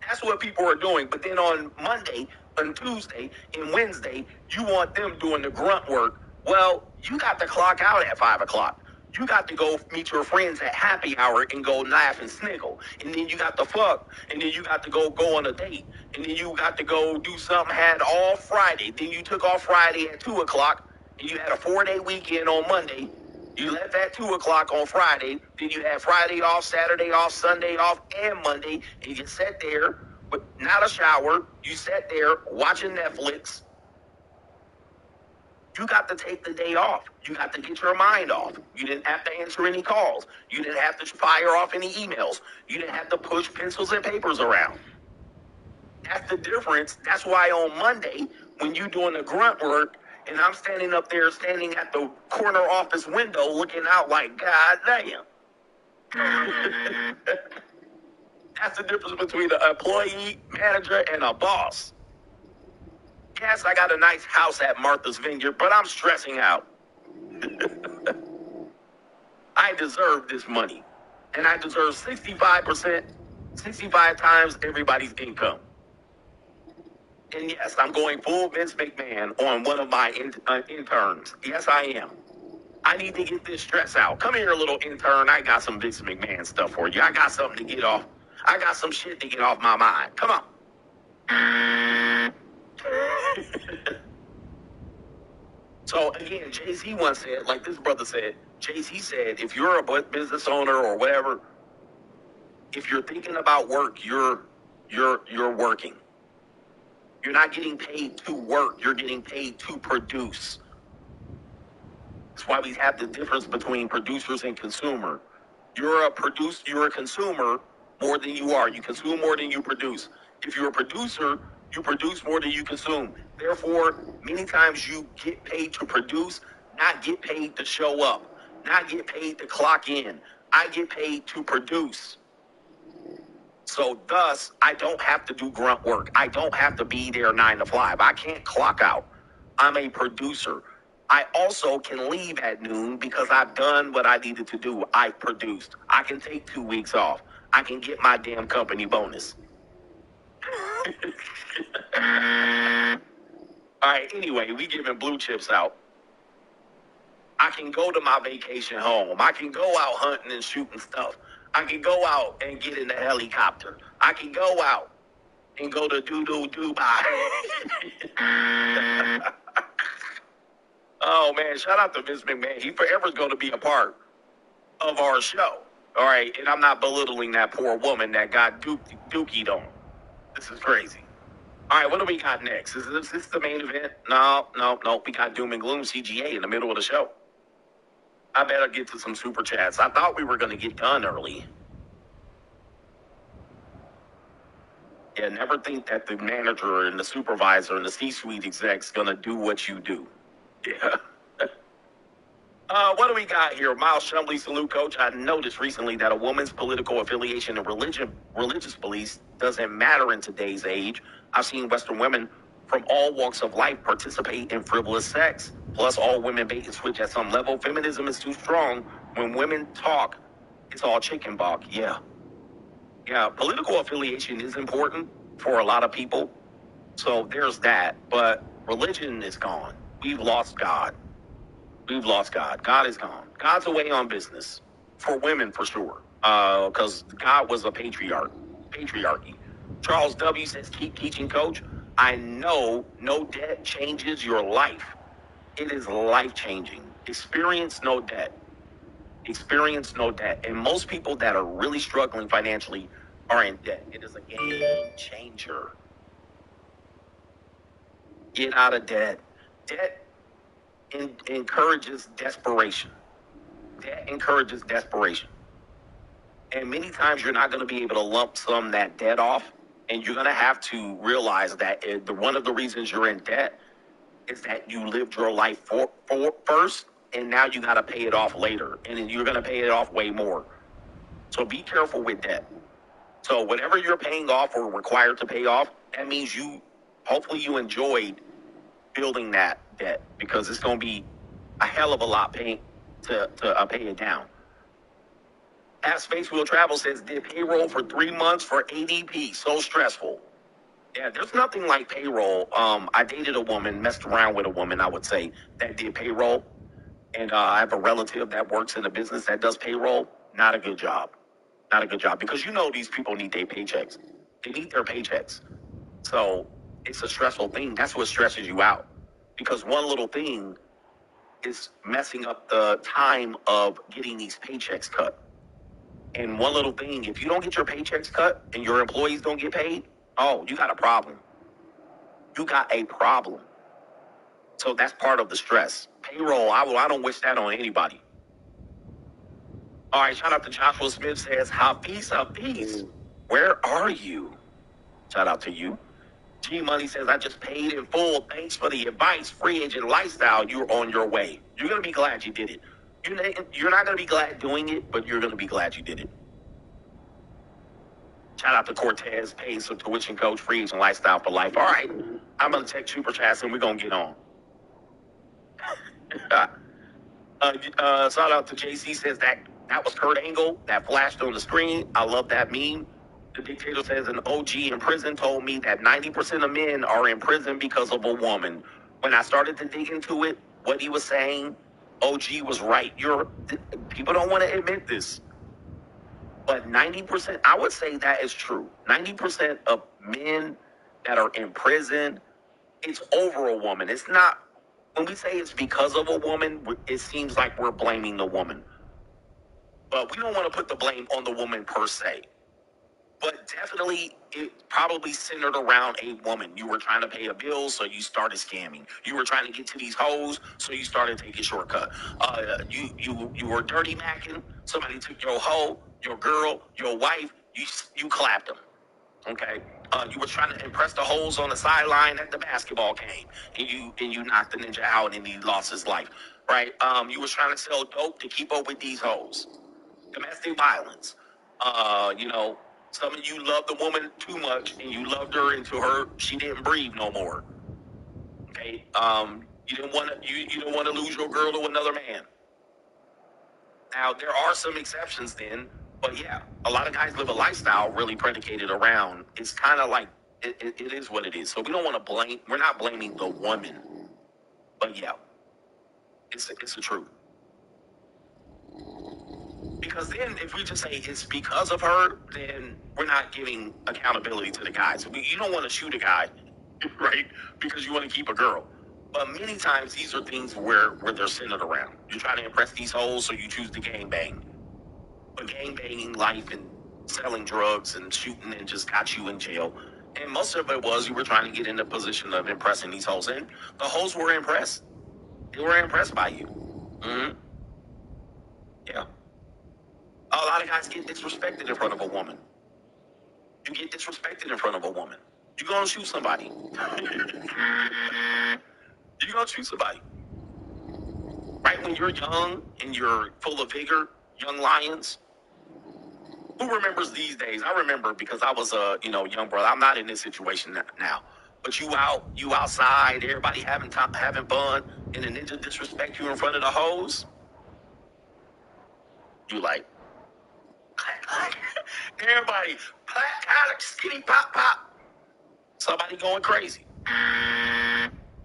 That's what people are doing. But then on Monday, on Tuesday, and Wednesday, you want them doing the grunt work. Well, you got to clock out at 5 o'clock. You got to go meet your friends at happy hour and go laugh and sniggle. And then you got to fuck. And then you got to go on a date. And then you got to go do something, had all Friday. Then you took off Friday at 2 o'clock. And you had a 4-day weekend on Monday. You left at 2 o'clock on Friday. Then you had Friday off, Saturday off, Sunday off, and Monday. And you sat there with not a shower. You sat there watching Netflix. You got to take the day off. You got to get your mind off. You didn't have to answer any calls. You didn't have to fire off any emails. You didn't have to push pencils and papers around. That's the difference. That's why on Monday, when you're doing the grunt work, and I'm standing up there, standing at the corner office window, looking out like, God damn. That's the difference between an employee, manager, and a boss. Yes, I got a nice house at Martha's Vineyard, but I'm stressing out. I deserve this money. And I deserve 65% 65 times everybody's income. And yes, I'm going full Vince McMahon on one of my interns. Yes, I am. I need to get this stress out. Come here, little intern. I got some Vince McMahon stuff for you. I got something to get off. I got some shit to get off my mind. Come on. So again, Jay-Z once said, like this brother said, Jay-Z said, if you're a business owner or whatever, if you're thinking about work, you're working. You're not getting paid to work. You're getting paid to produce. That's why we have the difference between producers and consumer. You're a consumer more than you are. You consume more than you produce. If you're a producer, you produce more than you consume. Therefore, many times you get paid to produce, not get paid to show up, not get paid to clock in. I get paid to produce. So thus, I don't have to do grunt work. I don't have to be there 9 to 5. I can't clock out. I'm a producer. I also can leave at noon because I've done what I needed to do. I produced. I can take 2 weeks off. I can get my damn company bonus. All right, anyway, we giving blue chips out. I can go to my vacation home. I can go out hunting and shooting stuff. I can go out and get in the helicopter. I can go out and go to Dubai. Oh, man, shout out to Vince McMahon. He forever's going to be a part of our show. All right, and I'm not belittling that poor woman that got dookied on. This is crazy. All right, what do we got next? Is this the main event? No. We got Doom and Gloom CGA in the middle of the show. I better get to some super chats. I thought we were going to get done early. Yeah, never think that the manager and the supervisor and the C-suite exec's going to do what you do. Yeah. What do we got here? Miles Shumley, salute, coach. I noticed recently that a woman's political affiliation and religious beliefs doesn't matter in today's age. I've seen Western women from all walks of life participate in frivolous sex. Plus, all women bait and switch at some level. Feminism is too strong. When women talk, it's all chicken balk. Yeah, political affiliation is important for a lot of people. So there's that. But religion is gone. We've lost God. God is gone. God's away on business. For women, for sure. Because God was a patriarchy. Charles W. says, keep teaching, coach. I know no debt changes your life. It is life-changing. Experience no debt. And most people that are really struggling financially are in debt. It is a game changer. Get out of debt. Debt encourages desperation. And many times you're not going to be able to lump sum that debt off. And you're going to have to realize that one of the reasons you're in debt is that you lived your life for first, and now you got to pay it off later. And then you're going to pay it off way more. So be careful with debt. So whatever you're paying off or required to pay off, that means hopefully you enjoyed building that debt, because it's going to be a hell of a lot paying to pay it down. As Space Wheel Travel says, did payroll for 3 months for ADP. So stressful. Yeah, there's nothing like payroll. I dated a woman, messed around with a woman, I would say, that did payroll. And I have a relative that works in a business that does payroll. Not a good job. Because these people need their paychecks. They need their paychecks. So it's a stressful thing. That's what stresses you out. Because one little thing is messing up the time of getting these paychecks cut. And one little thing, if you don't get your paychecks cut and your employees don't get paid, you got a problem. So that's part of the stress. Payroll, I don't wish that on anybody. All right, shout out to Joshua Smith says, Hafiz, where are you? Shout out to you. G Money says, I just paid in full. Thanks for the advice. Free agent lifestyle, you're on your way. You're going to be glad you did it. You're not going to be glad doing it, but you're going to be glad you did it. Shout out to Cortez, pays some tuition, coach, free agent lifestyle for life. All right, I'm going to take super chats and we're going to get on. Shout out to JC says that was Kurt Angle that flashed on the screen. I love that meme. The dictator says an OG in prison told me that 90% of men are in prison because of a woman. When I started to dig into it, what he was saying, OG was right. People don't want to admit this, but 90%, I would say that is true. 90% of men that are in prison, it's over a woman. It's not, when we say it's because of a woman, it seems like we're blaming the woman. But we don't want to put the blame on the woman per se. But definitely, it probably centered around a woman. You were trying to pay a bill, so you started scamming. You were trying to get to these hoes, so you started taking a shortcut. You were dirty macking. Somebody took your hoe, your girl, your wife. You clapped them. Okay. You were trying to impress the hoes on the sideline at the basketball game, and you knocked the ninja out, and he lost his life. Right. You were trying to sell dope to keep up with these hoes. Domestic violence. Some of you loved the woman too much, and you loved her until she didn't breathe no more. Okay, you didn't want to lose your girl to another man. Now there are some exceptions then, but yeah, a lot of guys live a lifestyle really predicated around. It's kind of like It is what it is. So we don't want to blame. We're not blaming the woman, but yeah, it's the truth. Because then, if we just say it's because of her, then we're not giving accountability to the guys. You don't want to shoot a guy, right? Because you want to keep a girl. But many times, these are things where they're centered around. You're trying to impress these hoes, so you choose to gangbang. But gangbanging life and selling drugs and shooting and just got you in jail. And most of it was you were trying to get in the position of impressing these hoes. And the hoes were impressed. They were impressed by you. Mm-hmm. Yeah. A lot of guys get disrespected in front of a woman. You get disrespected in front of a woman. You're going to shoot somebody. You're going to shoot somebody. Right when you're young and you're full of vigor, young lions. Who remembers these days? I remember because I was a young brother. I'm not in this situation now. But you outside, everybody having fun, and a ninja disrespect you in front of the hoes. You like, everybody, Alex, skinny, pop. Somebody going crazy.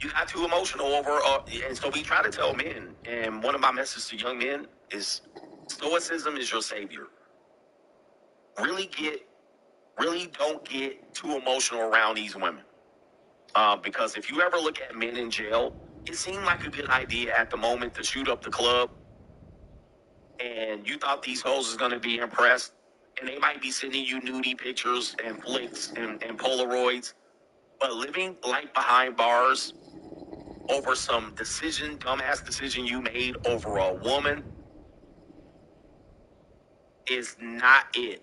You got too emotional over, and so we try to tell men, and one of my messages to young men is, stoicism is your savior. Really don't get too emotional around these women. Because if you ever look at men in jail, it seemed like a good idea at the moment to shoot up the club, and you thought these hoes was going to be impressed, and they might be sending you nudie pictures and flicks and Polaroids, but living life behind bars over some dumbass decision you made over a woman is not it.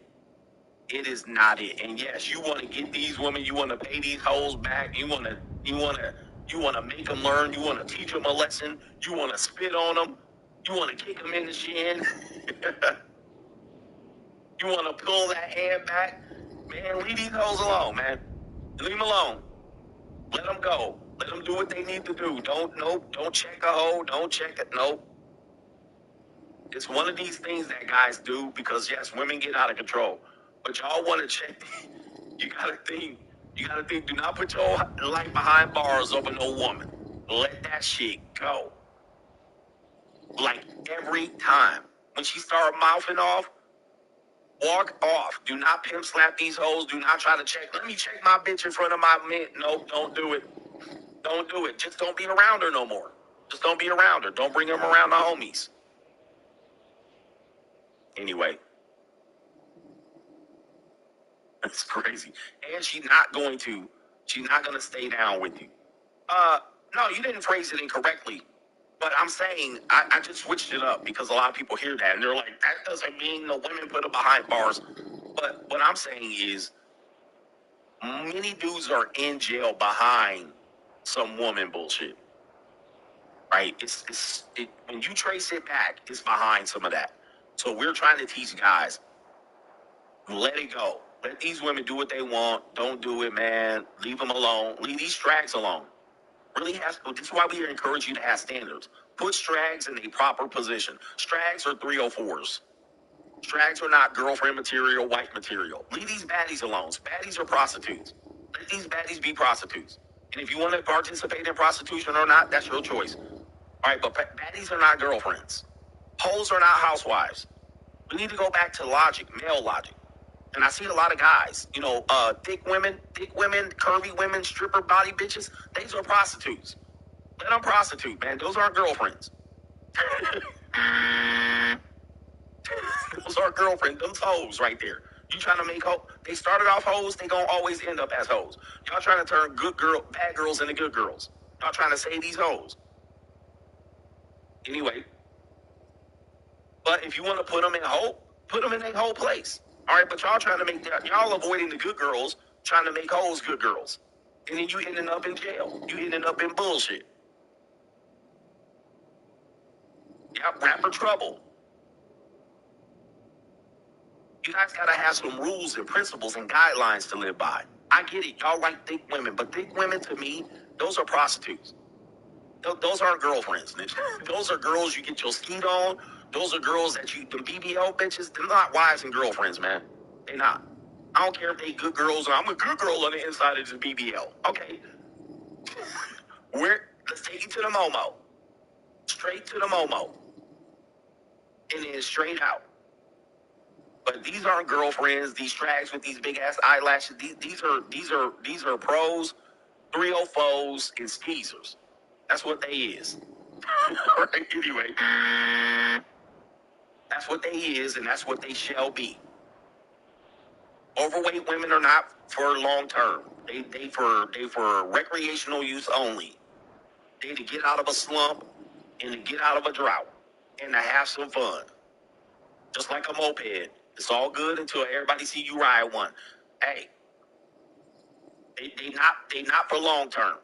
It is not it. And yes, you want to get these women, you want to pay these hoes back, you want to make them learn, you want to teach them a lesson, you want to spit on them, you want to kick them in the shin, you want to pull that hand back. Man, leave these hoes alone, man. Leave them alone. Let them go. Let them do what they need to do. Don't check a hoe. Don't check it. Nope. It's one of these things that guys do because, yes, women get out of control. But y'all want to check. You got to think. Do not put your life behind bars over no woman. Let that shit go. Like every time. When she start mouthing off, walk off. Do not pimp slap these hoes. Do not try to check. Let me check my bitch in front of my man. No, don't do it. Don't do it. Just don't be around her no more. Just don't be around her. Don't bring them around the homies. Anyway. That's crazy. And she's not going to stay down with you. No, you didn't phrase it incorrectly. But I'm saying, I just switched it up because a lot of people hear that and they're like, that doesn't mean the women put them behind bars. But what I'm saying is, many dudes are in jail behind some woman bullshit. Right? When you trace it back, it's behind some of that. So we're trying to teach guys, let it go. Let these women do what they want. Don't do it, man. Leave them alone. Leave these strags alone. This is why we encourage you to have standards. Put strags in a proper position. Strags are 304s. Strags are not girlfriend material, wife material. Leave these baddies alone. Baddies are prostitutes. Let these baddies be prostitutes. And if you want to participate in prostitution or not, that's your choice. All right, but baddies are not girlfriends. Hoes are not housewives. We need to go back to logic, male logic. And I see a lot of guys, thick women, curvy women, stripper body bitches. These are prostitutes. Let them prostitute, man. Those aren't girlfriends. Those are girlfriends. Those hoes right there. You trying to make hoes. They started off hoes. They gonna always end up as hoes. Y'all trying to turn bad girls into good girls. Y'all trying to save these hoes. Anyway. But if you want to put them in a whole place. All right, but y'all trying to make y'all avoiding the good girls, trying to make hoes good girls. And then you ending up in jail. You ending up in bullshit. Yep, rapper trouble. You guys gotta have some rules and principles and guidelines to live by. I get it. Y'all like thick women, but thick women to me, those are prostitutes. Those aren't girlfriends. Those are girls you get your skeet on. Those are girls that the BBL bitches. They're not wives and girlfriends, man. They're not. I don't care if they good girls or I'm a good girl on the inside of this BBL. Okay. Let's take it to the Momo. Straight to the Momo. And then straight out. But these aren't girlfriends, these strags with these big ass eyelashes. These are pros, 304s, and skeezers. That's what they is. Right? Anyway. That's what they is, and that's what they shall be. Overweight women are not for long term. They for recreational use only. They to get out of a slump and to get out of a drought and to have some fun. Just like a moped. It's all good until everybody see you ride one. Hey, they not for long term.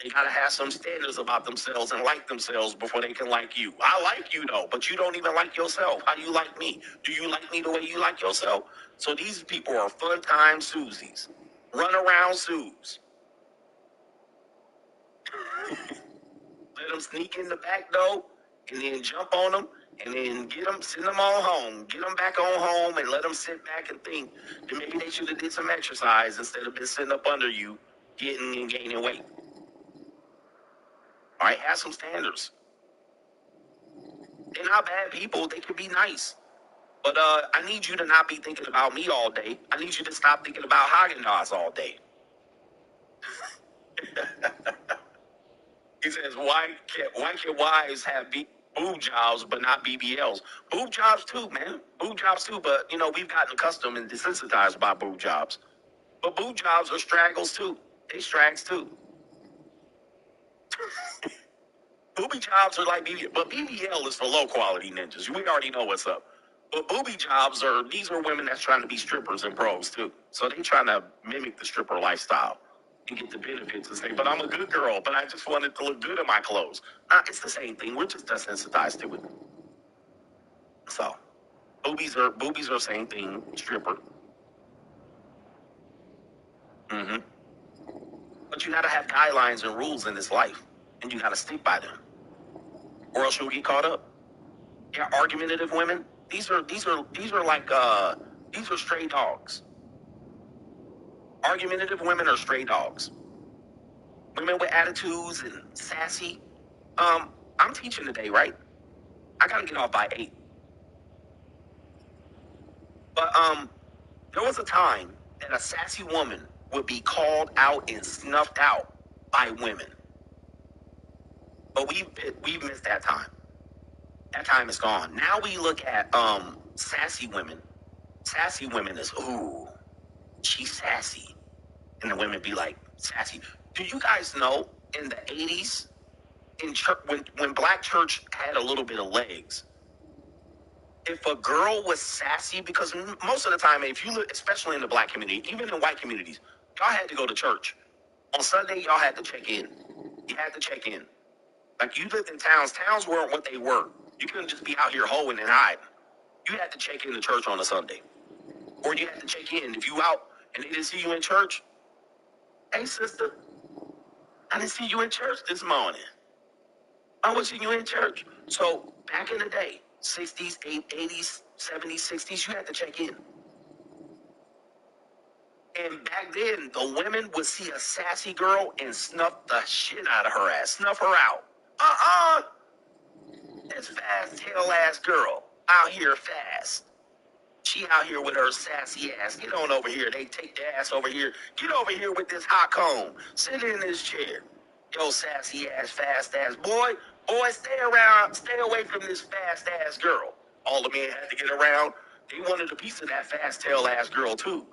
They gotta have some standards about themselves and like themselves before they can like you. I like you though, but you don't even like yourself. How do you like me? Do you like me the way you like yourself? So these people are fun time Susies. Run around Sues. Let them sneak in the back door and then jump on them and then get them, send them on home. Get them back on home and let them sit back and think that maybe they should have did some exercise instead of been sitting up under you getting and gaining weight. All right, have some standards. They're not bad people. They can be nice. But I need you to not be thinking about me all day. I need you to stop thinking about Haagen-Dazs all day. He says, why can wives have boob jobs but not BBLs? Boob jobs too, man. Boob jobs too. But, we've gotten accustomed and desensitized by boob jobs. But boob jobs are straggles too. They strags too. Booby jobs are like BBL, but BBL is for low quality ninjas. We already know what's up. But booby jobs these are women that's trying to be strippers and pros too. So they trying to mimic the stripper lifestyle and get the benefits and say, but I'm a good girl, but I just wanted to look good in my clothes. It's the same thing. We're just desensitized to it. So boobies are the same thing, stripper. Mm-hmm. But you gotta have guidelines and rules in this life, and you gotta stick by them, or else you'll get caught up. Yeah, argumentative women. These are stray dogs. Argumentative women are stray dogs. Women with attitudes and sassy. I'm teaching today, right? I gotta get off by 8. But there was a time that a sassy woman would be called out and snuffed out by women. But we've missed that time. That time is gone. Now we look at sassy women. Sassy women is, ooh, she's sassy. And the women be like, sassy. Do you guys know in the 80s, in church, when black church had a little bit of legs, if a girl was sassy, because most of the time, if you look, especially in the black community, even in white communities, y'all had to go to church. On Sunday, y'all had to check in. You had to check in. Like, you lived in towns. Towns weren't what they were. You couldn't just be out here hoeing and hiding. You had to check in to church on a Sunday. Or you had to check in. If you out and they didn't see you in church, hey, sister, I didn't see you in church this morning. I was seeing you in church. So back in the day, 60s, 80s, 70s, 60s, you had to check in. And back then, the women would see a sassy girl and snuff the shit out of her ass. Snuff her out. This fast tail ass girl out here fast. She out here with her sassy ass. Get on over here. They take the ass over here. Get over here with this hot comb. Sit in this chair. Yo, sassy ass, fast ass boy. Boy, stay around. Stay away from this fast ass girl. All the men had to get around. They wanted a piece of that fast tail ass girl too.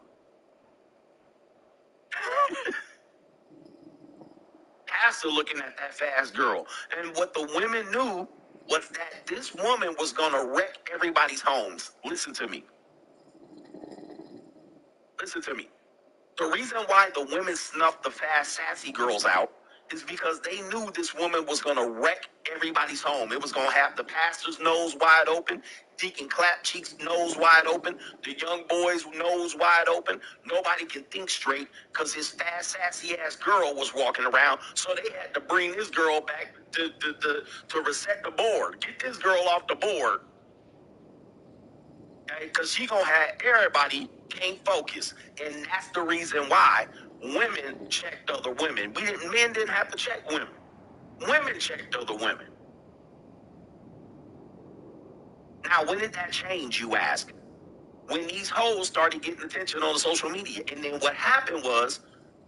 Pastor looking at that fast girl. And what the women knew was that this woman was going to wreck everybody's homes. Listen to me. Listen to me. The reason why the women snuffed the fast, sassy girls out is because they knew this woman was going to wreck everybody's home. It was going to have the pastor's nose wide open, Deacon Clapcheek's nose wide open, the young boy's nose wide open. Nobody can think straight because his fast, sassy-ass girl was walking around, so they had to bring this girl back to reset the board. Get this girl off the board. Okay? Because she gonna have everybody can't focus. And that's the reason why women checked other women. Men didn't have to check women. Women checked other women. Now, when did that change, you ask? When these hoes started getting attention on social media. And then what happened was,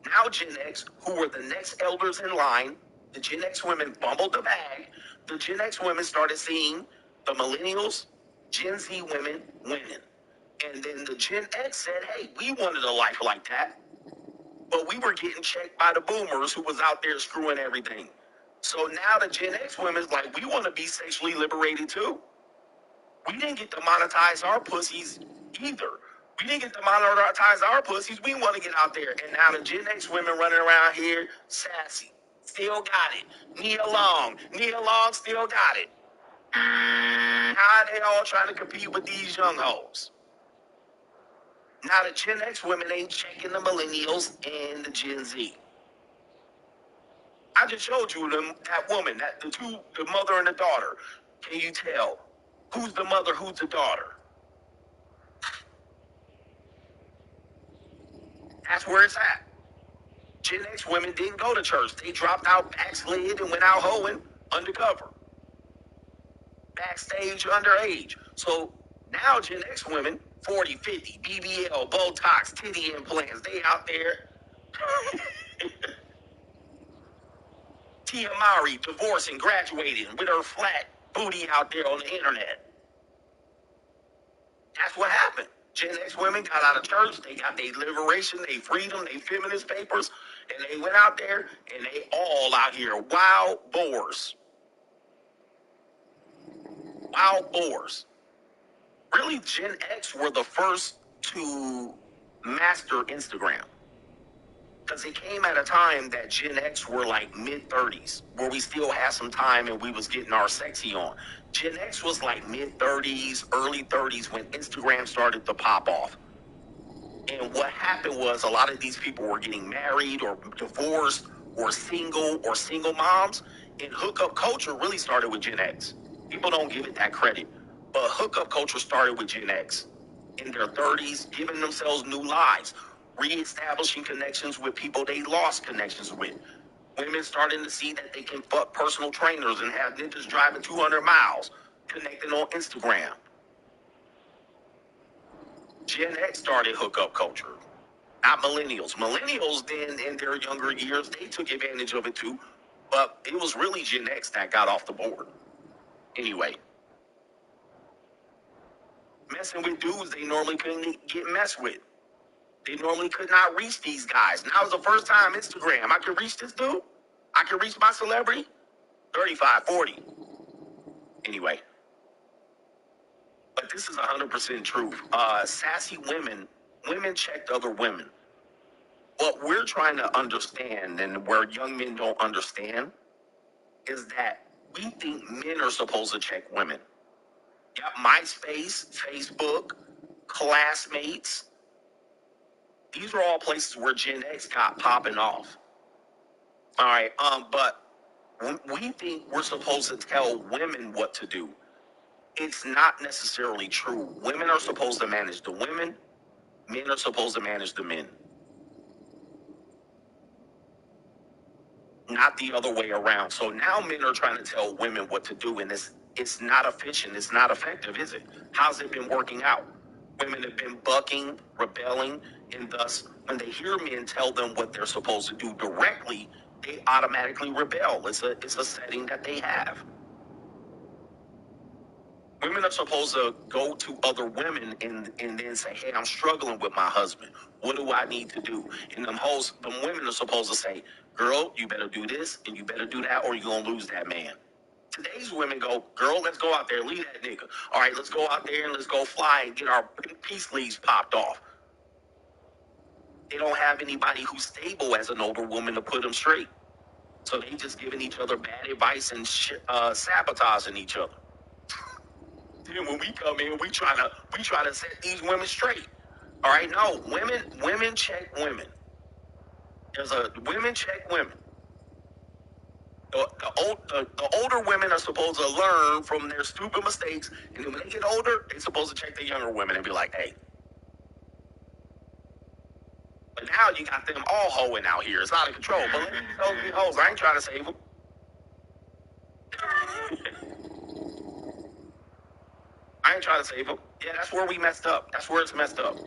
now Gen X, who were the next elders in line, the Gen X women fumbled the bag. The Gen X women started seeing the millennials, Gen Z women winning. And then the Gen X said, hey, we wanted a life like that. But we were getting checked by the boomers who was out there screwing everything. So now the Gen X women's like, we want to be sexually liberated too. We didn't get to monetize our pussies either. We didn't get to monetize our pussies. We want to get out there. And now the Gen X women running around here, sassy, still got it. Nia Long still got it. Now they all trying to compete with these young hoes. Now the Gen X women ain't checking the millennials and the Gen Z. I just showed you that woman, the mother and the daughter. Can you tell who's the mother, who's the daughter? That's where it's at. Gen X women didn't go to church. They dropped out, backslid, and went out hoeing undercover. Backstage, underage. So now Gen X women, 40, 50, BBL, Botox, titty implants, they out there. Tia Mowry divorcing, graduating with her flat booty out there on the internet. That's what happened. Gen X women got out of church. They got their liberation, their freedom, their feminist papers, and they went out there and they all out here wild boars. Wild boars. Really, Gen X were the first to master Instagram. Because it came at a time that Gen X were like mid-30s, where we still had some time and we was getting our sexy on. Gen X was like mid-30s, early 30s when Instagram started to pop off. And what happened was a lot of these people were getting married or divorced or single moms. And hookup culture really started with Gen X. People don't give it that credit. But hookup culture started with Gen X in their 30s, giving themselves new lives, reestablishing connections with people they lost connections with. Women starting to see that they can fuck personal trainers and have ninjas driving 200 miles, connecting on Instagram. Gen X started hookup culture, not millennials. Millennials then, in their younger years, they took advantage of it too, but it was really Gen X that got off the board. Anyway, messing with dudes they normally couldn't get messed with. They normally could not reach these guys. Now it's the first time Instagram. I can reach this dude. I can reach my celebrity. 35, 40. Anyway. But this is 100% true. Sassy women checked other women. What we're trying to understand, and where young men don't understand, is that we think men are supposed to check women. Yep, MySpace, Facebook, classmates. These are all places where Gen X got popping off. All right, but we think we're supposed to tell women what to do. It's not necessarily true. Women are supposed to manage the women. Men are supposed to manage the men. Not the other way around. So now men are trying to tell women what to do, and it's not efficient. It's not effective, is it? How's it been working out? Women have been bucking, rebelling, and thus, when they hear men tell them what they're supposed to do directly, they automatically rebel. It's a setting that they have. Women are supposed to go to other women and then say, hey, I'm struggling with my husband. What do I need to do? And them women are supposed to say, girl, you better do this and you better do that or you're going to lose that man. Today's women go, girl, let's go out there, leave that nigga. All right, let's go out there and let's go fly and get our peace leaves popped off. They don't have anybody who's stable as an older woman to put them straight. So they just giving each other bad advice and sabotaging each other. Then when we come in, we try to set these women straight. All right, no, women check women. Women check women. The older women are supposed to learn from their stupid mistakes, and then when they get older, they're supposed to check the younger women and be like, hey. But now you got them all hoeing out here. It's out of control. But let these hoes be hoes. I ain't trying to save them. I ain't trying to save them. Yeah, that's where we messed up. That's where it's messed up.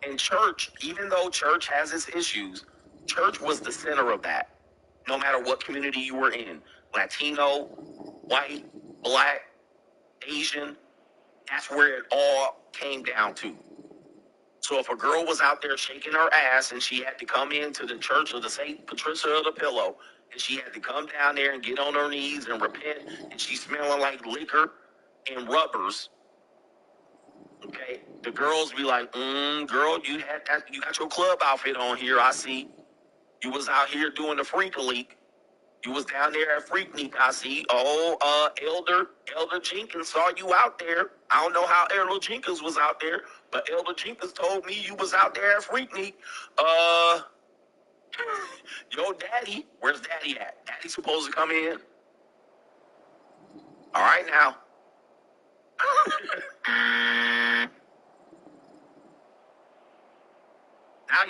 In church, even though church has its issues, church was the center of that. No matter what community you were in, Latino, white, black, Asian, that's where it all came down to. So if a girl was out there shaking her ass and she had to come into the church of the St. Patricia of the Pillow, and she had to come down there and get on her knees and repent, and she's smelling like liquor and rubbers, okay, the girls be like, girl, you got your club outfit on here, I see. You was out here doing the freak leak. You was down there at Freaknik, I see. Oh, Elder Jenkins saw you out there. I don't know how Elder Jenkins was out there, but Elder Jenkins told me you was out there at Freaknik. Yo, Daddy, where's Daddy at? Daddy's supposed to come in. All right now. Now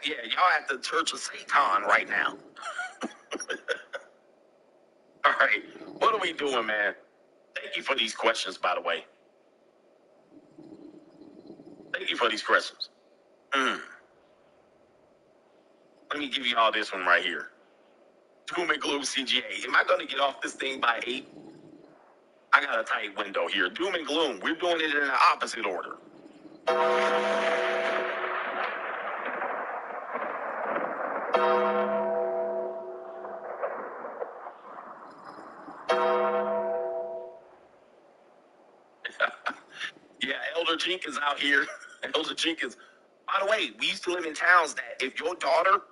y'all at the Church of Satan right now. All right, what are we doing, man? Thank you for these questions, by the way. Thank you for these questions. Let me give you all this one right here. Doom and Gloom CGA. Am I going to get off this thing by 8? I got a tight window here. Doom and Gloom. We're doing it in the opposite order. Yeah, Elder Jenkins out here. Elder Jenkins. By the way, we used to live in towns that if your daughter